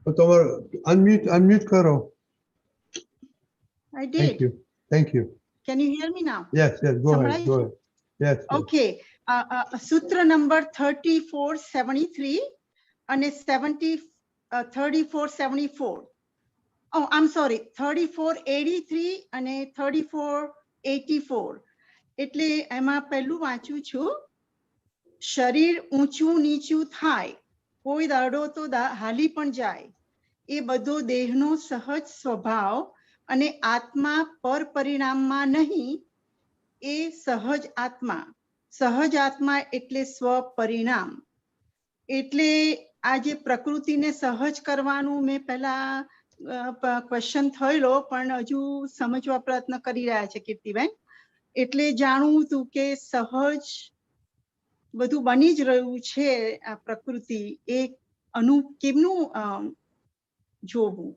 तो अनम्यूट करो। I did. Thank you. Can you hear me now? Yes, go ahead. Yes. Okay. सूत्र नंबर 3473 અને 3474. Oh, I'm sorry, 3483 અને 3484. એટલે એમાં પહેલું વાંચું છું, શરીર ઊંચું નીચું થાય, કોઈ દાડો તો હાલી પણ જાય, એ બધો દેહનો સહજ સ્વભાવ, અને આત્મા પર પરિણામમાં નહીં, એ સહજ આત્મા. સહજ આત્મા એટલે સ્વપરિણામ. એટલે આ જે પ્રકૃતિને સહજ કરવાનું મેં પહેલા ક્વેશ્ચન થયેલો પણ હજુ સમજવા પ્રયત્ન કરી રહ્યા છે કીર્તિબેન. એટલે જાણવું હતું કે સહજ બધું બની જ રહ્યું છે આ પ્રકૃતિ એ કેમનું જોવું.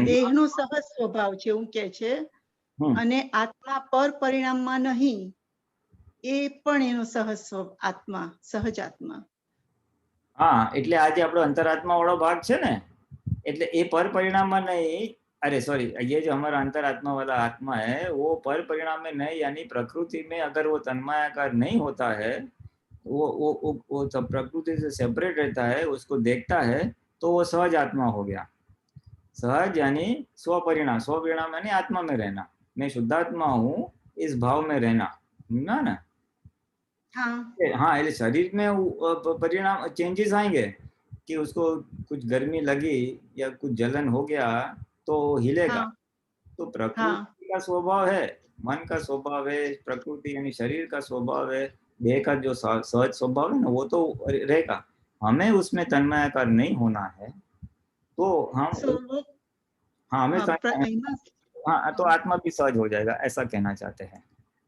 દેહનો સહજ સ્વભાવ છે એવું કે છે અને આત્મા પર પરિણામમાં નહીં એ પણ એનો આત્મા સહજ આત્મા. હા એટલે આજે આપણો अंतरात्मा वाला भाग છે ને એટલે એ पर परिणाम में नहीं, अरे सॉरी, ये जो हमारा अंतरात्मा वाला आत्मा है वो पर परिणाम में नहीं, यानी प्रकृति में अगर वो तन्मायाकार नहीं होता है, वो सब प्रकृति से सेपरेट रहता है, उसको देखता है, तो वो सहज आत्मा हो गया. सहज यानी स्वपरिणाम, स्वपरिणाम यानी आत्मा में रहना, मैं शुद्धात्मा हूँ इस भाव में रहना ना. हाँ એટલે शरीर में परिणाम चेंजेस आएंगे कि उसको कुछ गर्मी लगी या कुछ जलन हो गया तो हिलेगा. तो प्रकृति का स्वभाव है, मन का स्वभाव है, प्रकृति यानी शरीर का स्वभाव है, देह का जो सहज स्वभाव है ना वो तो रहेगा. हमें उसमें तन्मयाकार नहीं होना है तो हम हाँ हमें हाँ तो आत्मा भी सहज हो जाएगा, ऐसा कहना चाहते हैं.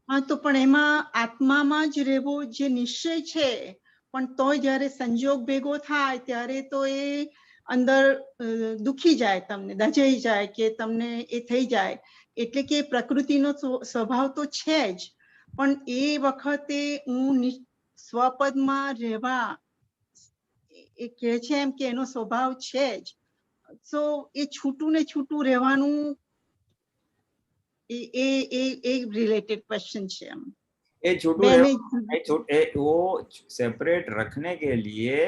हाँ तो पण एमा आत्मामां ज रहेवो जे निश्चय छे पण तोय ज्यारे संजोग भेगो थाय त्यारे तो ए अंदर दुखी जाए, तमने दजाई जाए के तमने ए थई जाए. એટલે કે પ્રકૃતિનો સ્વભાવ તો છે જ પણ એ વખતે હું સ્વપદમાં રહેવા એ કહે છે એમ કે એનો સ્વભાવ છે જ. સો એ છૂટું ને છૂટું રહેવાનું रिलेटेड क्वेश्चन છે એમ. એ છૂટું वो सेपरेट रखने के लिए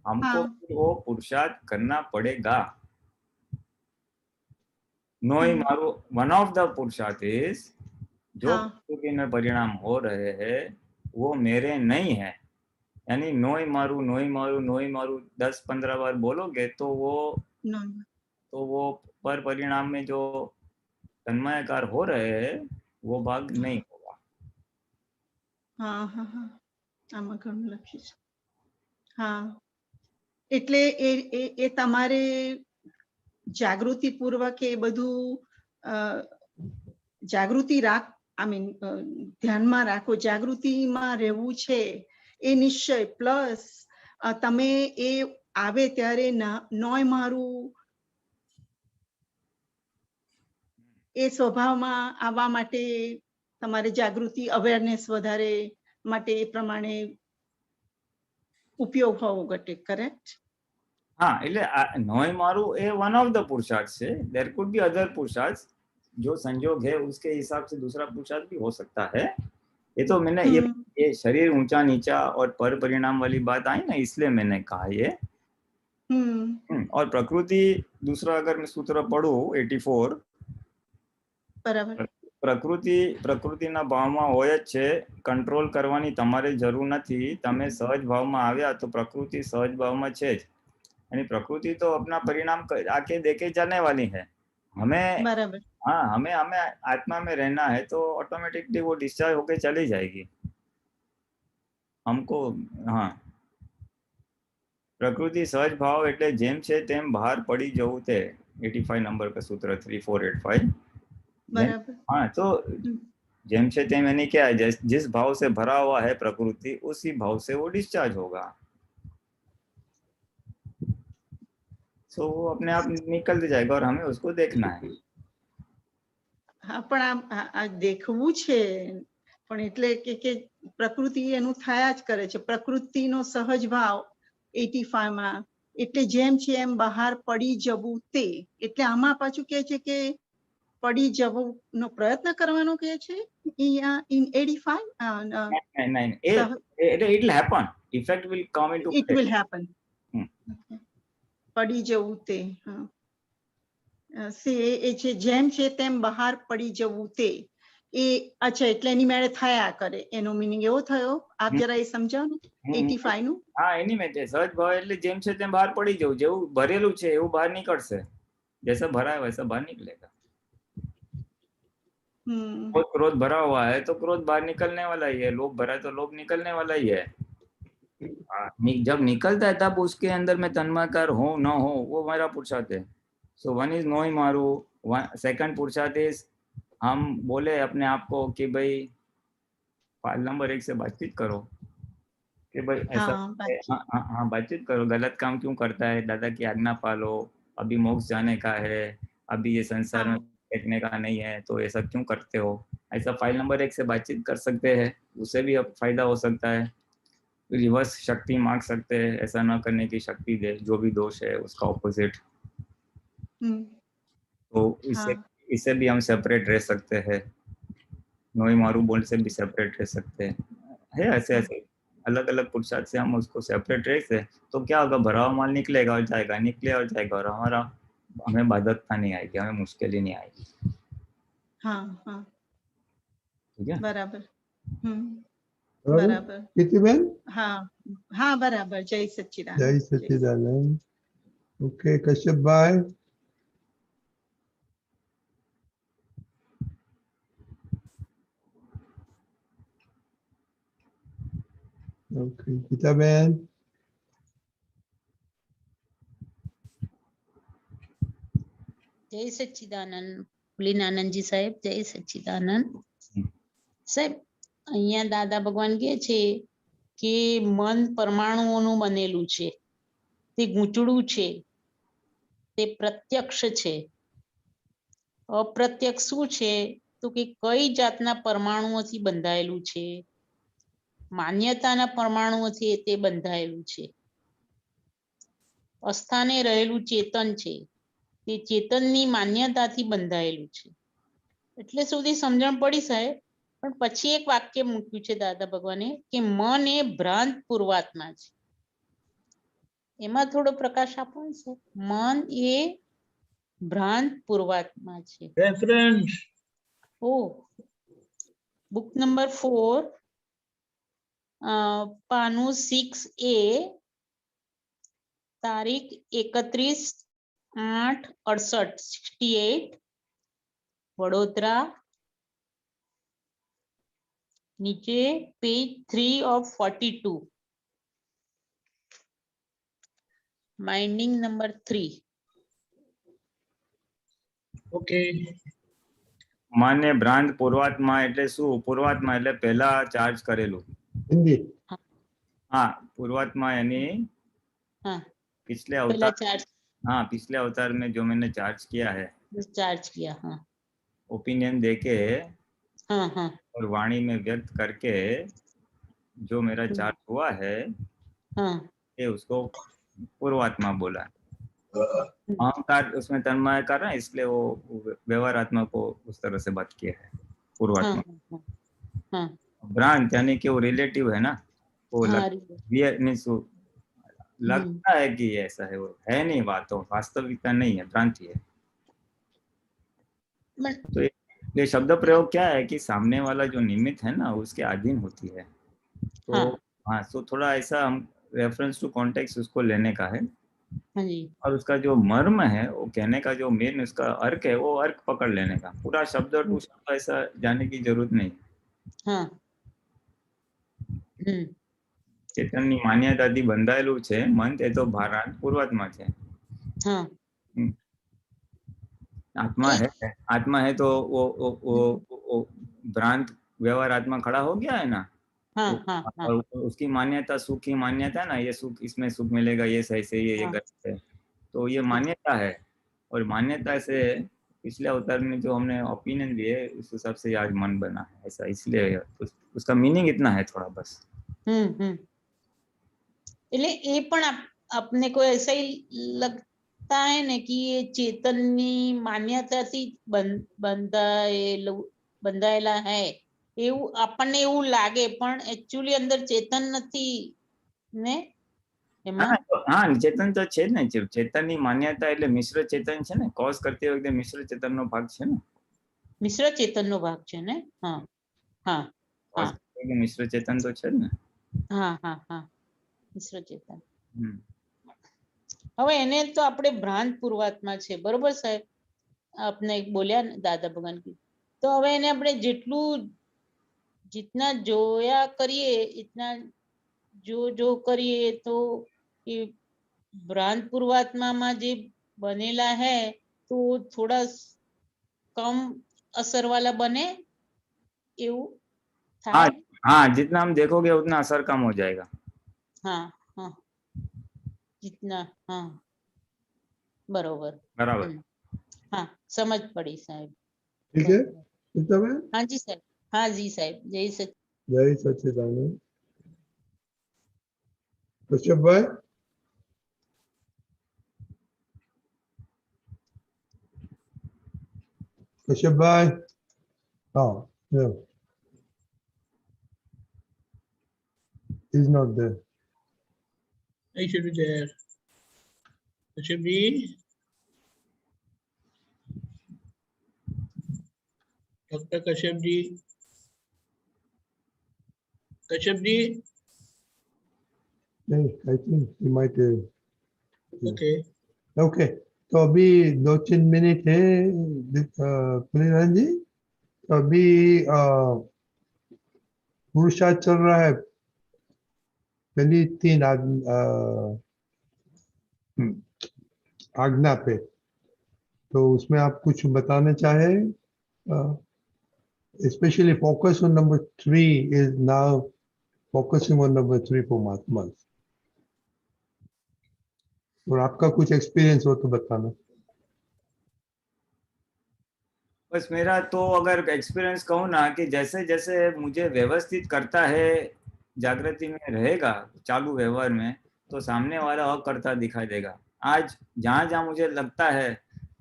हमको वो पुरुषार्थ करना पड़ेगा. नोई मारू वन ऑफ द पुरुषार्थ इज जो प्रकृति में परिणाम हो रहे हैं वो मेरे नहीं है, यानी नोई मारू नोई मारू नोई मारू 10-15 बार बोलोगे तो वो पर परिणाम में जो तन्मयकार हो रहे हैं वो भाग नहीं होगा. हाँ हाँ हाँ આમાં ઘણું લખ્યું છે. હા એટલે એ તમારે જાગૃતિ પૂર્વક એ બધું જાગૃતિ ધ્યાનમાં રાખો, જાગૃતિમાં રહેવું છે એ નિશ્ચય પ્લસ તમે એ આવે ત્યારે નોય મારું એ સ્વભાવમાં આવવા માટે તમારે જાગૃતિ અવેરનેસ વધારે માટે એ પ્રમાણે ઉપયોગ હોવો ઘટે. કરેક્ટ? हाँ એટલે नोय मारू ए वन ऑफ द पुरुषार्थ से, देयर कुड बी अदर पुरुषार्थ, जो संजोग है उसके हिसाब से दूसरा पुरुषार्थ भी हो सकता है. ये तो मैंने ये शरीर ऊंचा नीचा और पर परिणाम वाली बात आई ना, इसलिए मैंने कहा ये. और प्रकृति दूसरा अगर मैं सूत्र पढ़ूं 84 બરાબર. પ્રકૃતિના ભાવમાં હોય જ છે, કંટ્રોલ કરવાની તમારે જરૂર નથી. તમે સહજ ભાવમાં આવ્યા તો પ્રકૃતિ સહજ ભાવમાં છે જ, यानी प्रकृति तो अपना परिणाम आके देके जाने वाली है. हमें हाँ हमें आत्मा में रहना है तो ऑटोमेटिकली वो डिस्चार्ज होके चली जाएगी हमको. हाँ प्रकृति सहज भाव એટલે જેમ છે તેમ બહાર પડી જવું તે 85 નંબર का सूत्र 3485. बराबर. हाँ तो जेम से तेम यानी क्या है, जिस भाव से भरा हुआ है प्रकृति उसी भाव से वो डिस्चार्ज होगा. तो वो अपने आप निकल जाएगा और हमें उसको देखना है. हाँ पण आ देखવું છે પણ એટલે કે પ્રકૃતિ એનું થયા જ કરે છે. પ્રકૃતિનો સહજ ભાવ 85 માં એટલે જેમ છે એમ બહાર પડી જવું તે. એટલે આમાં પાછું કહે છે કે પડી જવાનો પ્રયત્ન કરવાનો કહે છે in 85. Nine. It will happen. Effect will come into play. It will happen. પડી જવું તે. એ છે જેમ છે તેમ બહાર પડી જવું તે. એ અચ્છા એટલે એની મેળે થયા કરે એનો મીનિંગ એવો થયો. આપ જરા એ સમજાવો ને 85 નું. હા એની મેં સહજ ભાવ એટલે જેમ છે તેમ બહાર પડી જવું, જેવું ભરેલું છે એવું બહાર નીકળશે, જૈसा ભરા है वैसा बाहर निकलेगा. बहुत क्रोध भरा हुआ है तो क्रोध बाहर निकलने वाला ही है, लोभ भरा है तो लोभ निकलने वाला ही है। जब निकलता है तब उसके अंदर में तन्माकार हो न हो वो मेरा पुरुषार्थ है। सो वन इज नो मारू, सेकंड पुरुषार्थ इज हम बोले अपने आप को कि भाई फाइल नंबर 1 से बातचीत करो कि भाई ऐसा हाँ बातचीत करो, गलत काम क्यों करता है, दादा की आज्ञा पालो, अभी मोक्ष जाने का है, अभी ये संसार में देखने का नहीं है, तो ऐसा क्यों करते हो, ऐसा फाइल नंबर 1 से बातचीत कर सकते हैं, उससे भी अब फायदा हो सकता है। रिवर्स शक्ति मांग सकते हैं, ऐसा ना करने की शक्ति दे, जो भी दोष है उसका ऑपोजिट। तो इससे भी हम सेपरेट रह सकते हैं, नोई मारू बोल से भी सेपरेट रह सकते हैं, है ऐसे ऐसे अलग अलग पुरुषार्थ से हम उसको सेपरेट रह से, तो क्या होगा, भरा हुआ माल निकलेगा और जाएगा, निकले और जाएगा, और हमें बाध्यता नहीं आएगी, हमें मुश्किल ही नहीं आएगी। हाँ हाँ ठीक है, बराबर। बराबर। प्रीतिबेन, हाँ हाँ बराबर। जय सच्चिदानंद। जय सच्चिदानंद। ओके कश्यप भाई। ओके गीताबेन। જય સચ્ચિદાનંદ. ભુલીનાનંદજી સાહેબ, જય સચ્ચિદાનંદ સાહેબ. અહીંયા દાદા ભગવાન કહે છે કે મન પરમાણુઓનું બનેલું છે, તે ગૂંચળું છે, તે પ્રત્યક્ષ છે, અપ્રત્યક્ષ શું છે તો કે કઈ જાતના પરમાણુઓથી બંધાયેલું છે, માન્યતાના પરમાણુઓથી તે બંધાયેલું છે, અસ્થાને રહેલું ચેતન છે, તે ચેતનની માન્યતાથી બંધાયેલું છે. એટલે સુધી સમજણ પડી સાહેબ. પણ પછી એક વાક્ય મૂક્યું છે દાદા ભગવાને કે મન એ ભ્રાંત પૂર્વાત્મા છે. એમાં થોડો પ્રકાશ આપો ને સર. મન એ ભ્રાંત પૂર્વાત્મા છે. રેફરન્સ ઓ બુક નંબર 4 પાનું 6A, તારીખ 31/8/68, વડોદરા. नीचे page 3 of 42, minding number 3. Okay. માને ભ્રાંત પૂર્વાત્મા એટલે શું? પૂર્વાત્મા એટલે પહેલા ચાર્જ કરેલું. हिंदी। हाँ, पूर्वात्मा यानी पिछले अवतार। हाँ, पिछले अवतार में जो मैंने चार्ज किया है, चार्ज किया, हाँ, ओपिनियन देके हाँ हाँ, और वाणी में व्यक्त करके जो मेरा चार्ज हुआ है, हाँ, ये उसको पूर्वात्मा बोला। अहंकार उसमें तन्मय कर रहा है, इसलिए वो व्यवहारात्मा को उस तरह से बात किया है पूर्वात्मा। भ्रांत यानी कि वो रिलेटिव है ना, वो लगता है कि ऐसा है, वो है नहीं, बात तो वास्तविकता नहीं है, भ्रांति है। तो ये शब्द प्रयोग क्या है कि सामने वाला जो निमित्त है ना उसके अधीन होती है। तो हाँ, तो थोड़ा ऐसा हम रेफरेंस टू कॉन्टेक्स्ट उसको लेने का है। हाँ जी। और उसका जो मर्म है, वो कहने का जो मेन उसका अर्क है, वो अर्क पकड़ लेने का। पूरा शब्द टू शब्द ऐसा जाने की जरूरत नहीं। हाँ। ચેતનની માન્યતાથી બંધાયેલું છે મન, તે તો ભારાંત પૂર્વાત્મા છે। हाँ। आत्मा है तो वो भ्रांत व्यवहार आत्मा खड़ा हो गया है ना। हाँ, हाँ, हाँ। और उसकी मान्यता सुख की मान्यता ना, ये सुख, इसमें सुख मिलेगा, ये सही से, ये गलत है, तो ये मान्यता है। और मान्यता से पिछले अवतार में जो हमने ओपिनियन दिए उस हिसाब से आज मन बना है ऐसा, इसलिए उसका मीनिंग इतना है थोड़ा बस। એટલે એ પણ આપને કોઈ ऐसा ही लगता है ने कि ये चेतननी मान्यताથી બંધાયેલા है, એવું આપણને એવું લાગે, પણ एक्चुअली અંદર ચેતન નથી ને એમાં। हाँ, चेतन तो છે ને, ચેતનની માન્યતા એટલે મિશ્ર ચેતન છે ને, કોઝ કરતી વખતે મિશ્ર ચેતનનો ભાગ છે ને, મિશ્ર ચેતનનો ભાગ છે ને। हाँ हाँ हाँ, મિશ્ર ચેતન તો છે ને। हाँ हाँ हाँ, મિશ્ર ચેતન। હવે એને તો આપણે ભ્રાંત પૂર્વાત્મા છે, બરોબર સાહેબ? આપને બોલ્યા ને દાદા ભગવાન की તો હવે એને આપણે जितना જોયા કરીએ इतना जो કરીએ તો એ ભ્રાંત પૂર્વાત્મામાં જે બનેલા है तो थोड़ा कम असर वाला बने એવું हाँ થાય। हाँ, जितना हम देखोगे उतना असर कम हो जाएगा। हाँ हाँ जितना हाँ बरोबर बराबर। हाँ समझ पड़ी साहब। ठीक है ठीक है मैं हाँ जी साहब, हाँ जी साहब, जय सच। जय सच्चिदानंद। कश्यप भाई कश्यप भाई हाँ yeah. He's not there. I should be there. Kashyap ji, Dr. Kashyap ji, Kashyap ji, नहीं I think he might okay. okay तो अभी 2-3 मिनट है पुलिराज जी। तो अभी पुरुषार्थ चल रहा है पहली 3 आज्ञा पे, तो उसमें आप कुछ बताना चाहे? Especially focus on number 3 is now focusing on number 3 for Mahatmas. और आपका कुछ एक्सपीरियंस हो तो बताना। बस मेरा तो अगर एक्सपीरियंस कहूँ ना कि जैसे जैसे मुझे व्यवस्थित करता है, जागृति में रहेगा चालू व्यवहार में, तो सामने वाला अकर्ता दिखाई देगा। आज जहाँ जहाँ मुझे लगता है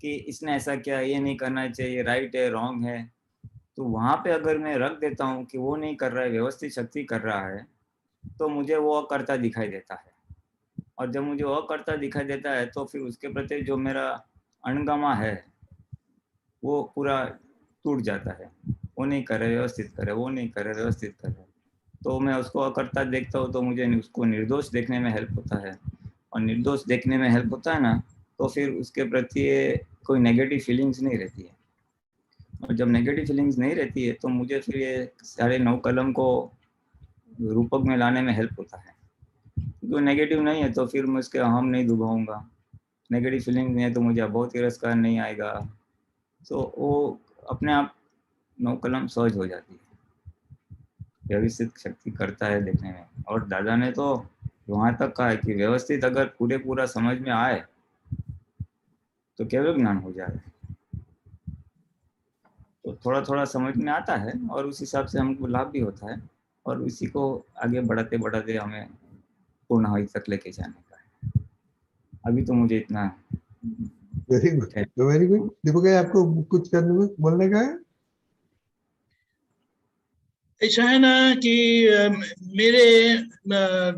कि इसने ऐसा किया, ये नहीं करना चाहिए, राइट है रॉन्ग है, तो वहाँ पे अगर मैं रख देता हूँ कि वो नहीं कर रहा है, व्यवस्थित शक्ति कर रहा है, तो मुझे वो अकर्ता दिखाई देता है। और जब मुझे वो अकर्ता दिखाई देता है तो फिर उसके प्रति जो मेरा अणगमा है वो पूरा टूट जाता है। वो नहीं करे व्यवस्थित करे, वो नहीं करे व्यवस्थित करे, तो मैं उसको अकर्ता देखता हूँ तो मुझे उसको निर्दोष देखने में हेल्प होता है। और निर्दोष देखने में हेल्प होता है ना, तो फिर उसके प्रति कोई नेगेटिव फीलिंग्स नहीं रहती है। और जब नेगेटिव फीलिंग्स नहीं रहती है तो मुझे फिर ये 9.5 कलम को रूपक में लाने में हेल्प होता है। जो नेगेटिव नहीं है तो फिर मैं उसके अहम नहीं डुबाऊंगा, नेगेटिव फीलिंग नहीं है तो मुझे बहुत तिरस्कार नहीं आएगा, तो वो अपने आप 9 कलम सहज हो जाती है। व्यवस्थित शक्ति करता है देखने में। और दादा ने तो वहाँ तक कहा है कि व्यवस्थित अगर पूरा समझ में आए तो केवल ज्ञान हो जाए। तो थोड़ा थोड़ा समझ में आता है और उस हिसाब से हमको लाभ भी होता है, और इसी को आगे बढ़ाते बढ़ाते हमें पूर्णाहुति तक लेके जाने का है। अभी तो मुझे इतना। Very good very good. देखो क्या आपको कुछ करने में बोलने का है? ऐसा है ना कि मेरे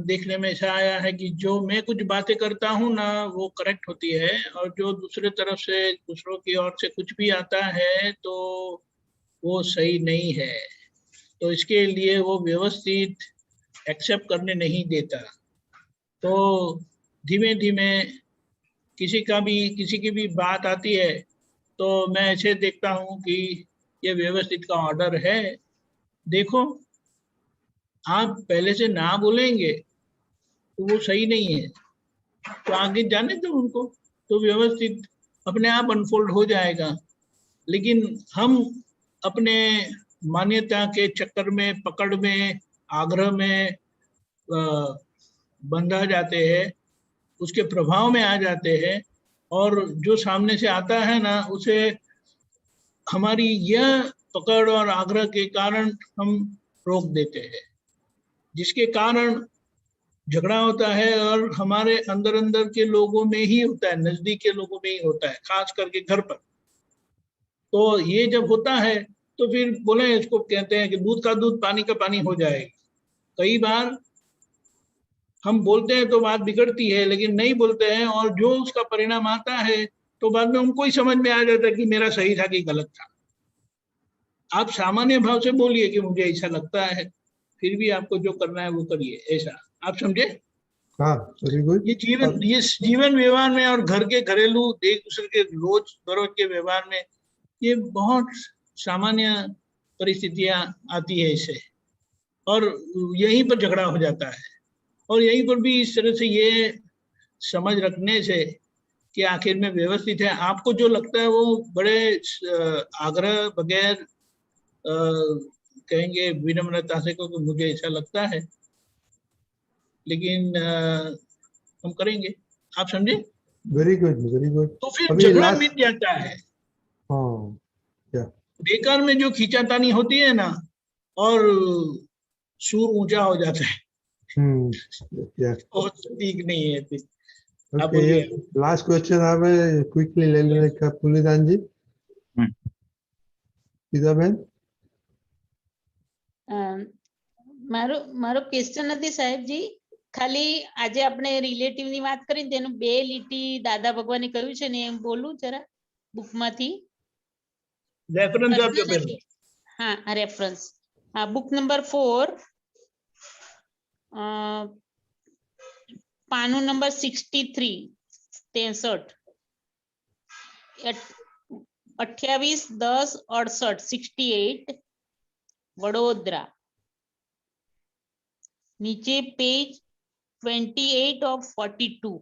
देखने में ऐसा आया है कि जो मैं कुछ बातें करता हूँ ना वो करेक्ट होती है, और जो दूसरे तरफ से दूसरों की ओर से कुछ भी आता है तो वो सही नहीं है। तो इसके लिए वो व्यवस्थित एक्सेप्ट करने नहीं देता। तो धीमे धीमे किसी की भी बात आती है तो मैं ऐसे देखता हूँ कि ये व्यवस्थित का ऑर्डर है। देखो आप पहले से ना बोलेंगे तो वो सही नहीं है, तो आगे जाने दो उनको, तो व्यवस्थित अपने आप अनफोल्ड हो जाएगा। लेकिन हम अपने मान्यता के चक्कर में, पकड़ में, आग्रह में बंधा जाते हैं, उसके प्रभाव में आ जाते हैं, और जो सामने से आता है ना उसे हमारी यह पकड़ और आग्रह के कारण हम रोक देते हैं, जिसके कारण झगड़ा होता है। और हमारे अंदर अंदर के लोगों में ही होता है, नजदीक के लोगों में ही होता है, खास करके घर पर। तो ये जब होता है तो फिर बोले, इसको कहते हैं कि दूध का दूध पानी का पानी हो जाएगा। कई बार हम बोलते हैं तो बात बिगड़ती है, लेकिन नहीं बोलते हैं और जो उसका परिणाम आता है तो बाद में उनको ही समझ में आ जाता है कि मेरा सही था कि गलत था। आप सामान्य भाव से बोलिए कि मुझे ऐसा लगता है, फिर भी आपको जो करना है वो करिए, ऐसा आप समझे? हाँ, वेरी गुड। ये जीवन व्यवहार में और घर के घरेलू एक दूसरे के रोज बरोज के व्यवहार में ये बहुत सामान्य परिस्थितियां आती है इससे, और यहीं पर झगड़ा हो जाता है। और यहीं पर भी इस तरह से ये समझ रखने से कि आखिर में व्यवस्थित है, आपको जो लगता है वो बड़े आग्रह बगैर कहेंगे विनम्रता से, क्योंकि मुझे ऐसा लगता है, लेकिन हम करेंगे, आप समझे? Very good, very good. तो फिर झगड़ा मिट जाता है। हाँ, क्या बेकार में जो खींचातानी होती है ना, और सूर ऊंचा हो जाता है, बहुत ठीक नहीं है। आप ओके, बोलिए। लास्ट क्वेश्चन આવે ક્વિકલી લઈ લેને का પુલિદાનજી। સીધાબેન, મારો ક્વેશ્ચન નથી સાહેબજી, ખાલી આજે આપણે રિલેટિવ ની વાત કરી તેનું બે લીટી દાદા ભગવાને કહ્યું છે ને એમ બોલું જરા બુકમાંથી। રેફરન્સ આપજો પહેલા। હા, રેફરન્સ, હા, બુક નંબર 4, પાનું નંબર 63, 63, 28/10/68, 68, વડોદરા। नीचे पेज 28 of 42।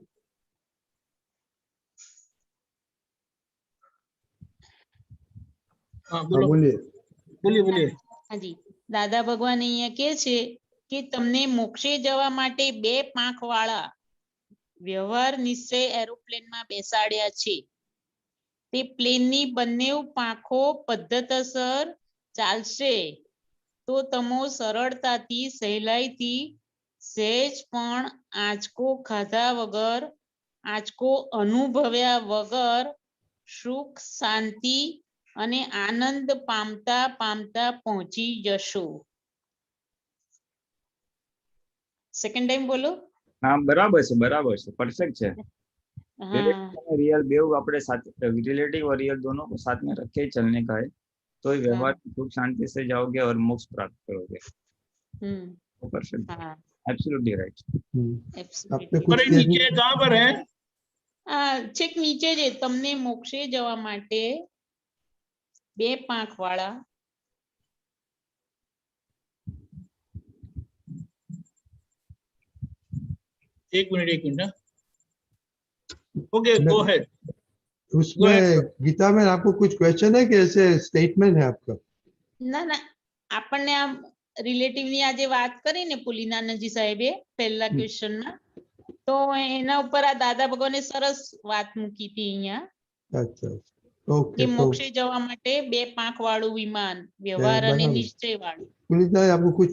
हाँ, બોલીએ। હાજી, દાદા ભગવાન અહીંયા કહે છે કે તમને મોક્ષે જવા માટે બે પાંખ વાળા વ્યવહાર નિશ્ચય એરોપ્લેનમાં બેસાડ્યા છે। તે પ્લેનની બંને પાંખો પદ્ધતસર ચાલશે તો તમો સરળતાથી સહેલાઈથી સહેજ પણ આંચકો ખાધા વગર, આંચકો અનુભવ્યા વગર સુખ, શાંતિ અને આનંદ પામતા પામતા પહોંચી જશો। સેકન્ડ ટાઈમ બોલો। हाँ, बराबर से परफेक्ट है। रियल बेव अपने साथ, रिलेटिव और रियल दोनों को साथ में रखे चलने का है, तो व्यवहार सुख शांति से जाओगे और मोक्ष प्राप्त करोगे। Perfect, absolutely right. पर नीचे कहाँ पर है? छेक नीचे जे तमने मोक्षे जवा माटे बे પાંખ વાળા। एक मिनट। Okay, go ahead. उसमें गीता में आपको कुछ क्वेश्चन है कि ऐसे स्टेटमेंट है आपका? ના ના, આપણને આ રિલેટિવ ની આજે વાત કરી ને પુલિનાનંદજી સાહેબે પહેલા ક્વેશ્ચન માં, તો એના ઉપર આ દાદા ભગવાને સરસ વાત મૂકી હતી અહીંયા। अच्छा, ओके। કે મોક્ષે જવા માટે બે પાંખ વાળું વિમાન, વ્યવહાર અને નિશ્ચય વાળું। पुलिस आपको कुछ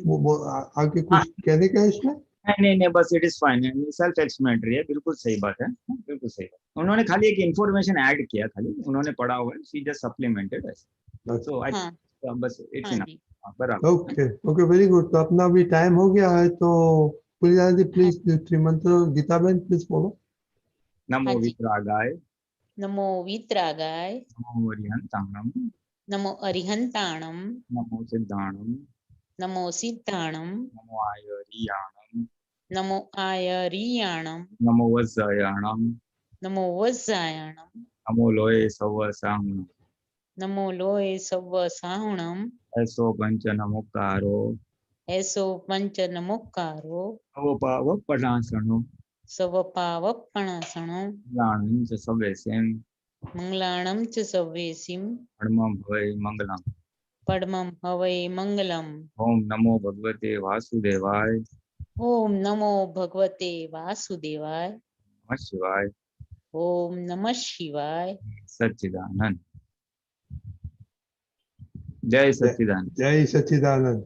आगे कुछ कहने का है इसमें? नहीं, बस it is fine, self explanatory है, बिल्कुल सही बात है, बिल्कुल सही बात। उन्होंने खाली एक इंफॉर्मेशन ऐड किया, खाली उन्होंने पढ़ा हुआ है, शी जस्ट सप्लीमेंटेड, सो आई बस इट्स इनफ। बराबर, ओके, वेरी गुड। तो अपना भी टाइम हो गया है, तो पुलिस जी प्लीज त्रिमंत्र गीता बहन प्लीज बोलो। नमो वितरागाय, नमो वितरागाय, नमो अरिहंताणम, नमो अरिहंताणम, नमो सिद्धाणम, नमो सिद्धाणम, नमो आयरियाणम, नमो आयरियाणम, नमो वज्रायाणम, नमो वज्रायाणम, नमो लोये सवसाहुणम, नमो लोये सवसाहुणम, ऐसो पंच नमोकारो, ऐसो पंच नमोकारो, अवपावपणासनो, सवपावपणासनो, मंगलाणं च सवेसिं, मंगलाणं च सवेसिं, परमं भवै मंगलम्, परमं हवै मंगलम्। ओम नमो भगवते वासुदेवाय, ओम नमो भगवते वासुदेवाय, नमः शिवाय, ओम नमः शिवाय, सच्चिदानंद। जय सच्चिदानंद। जय सच्चिदानंद।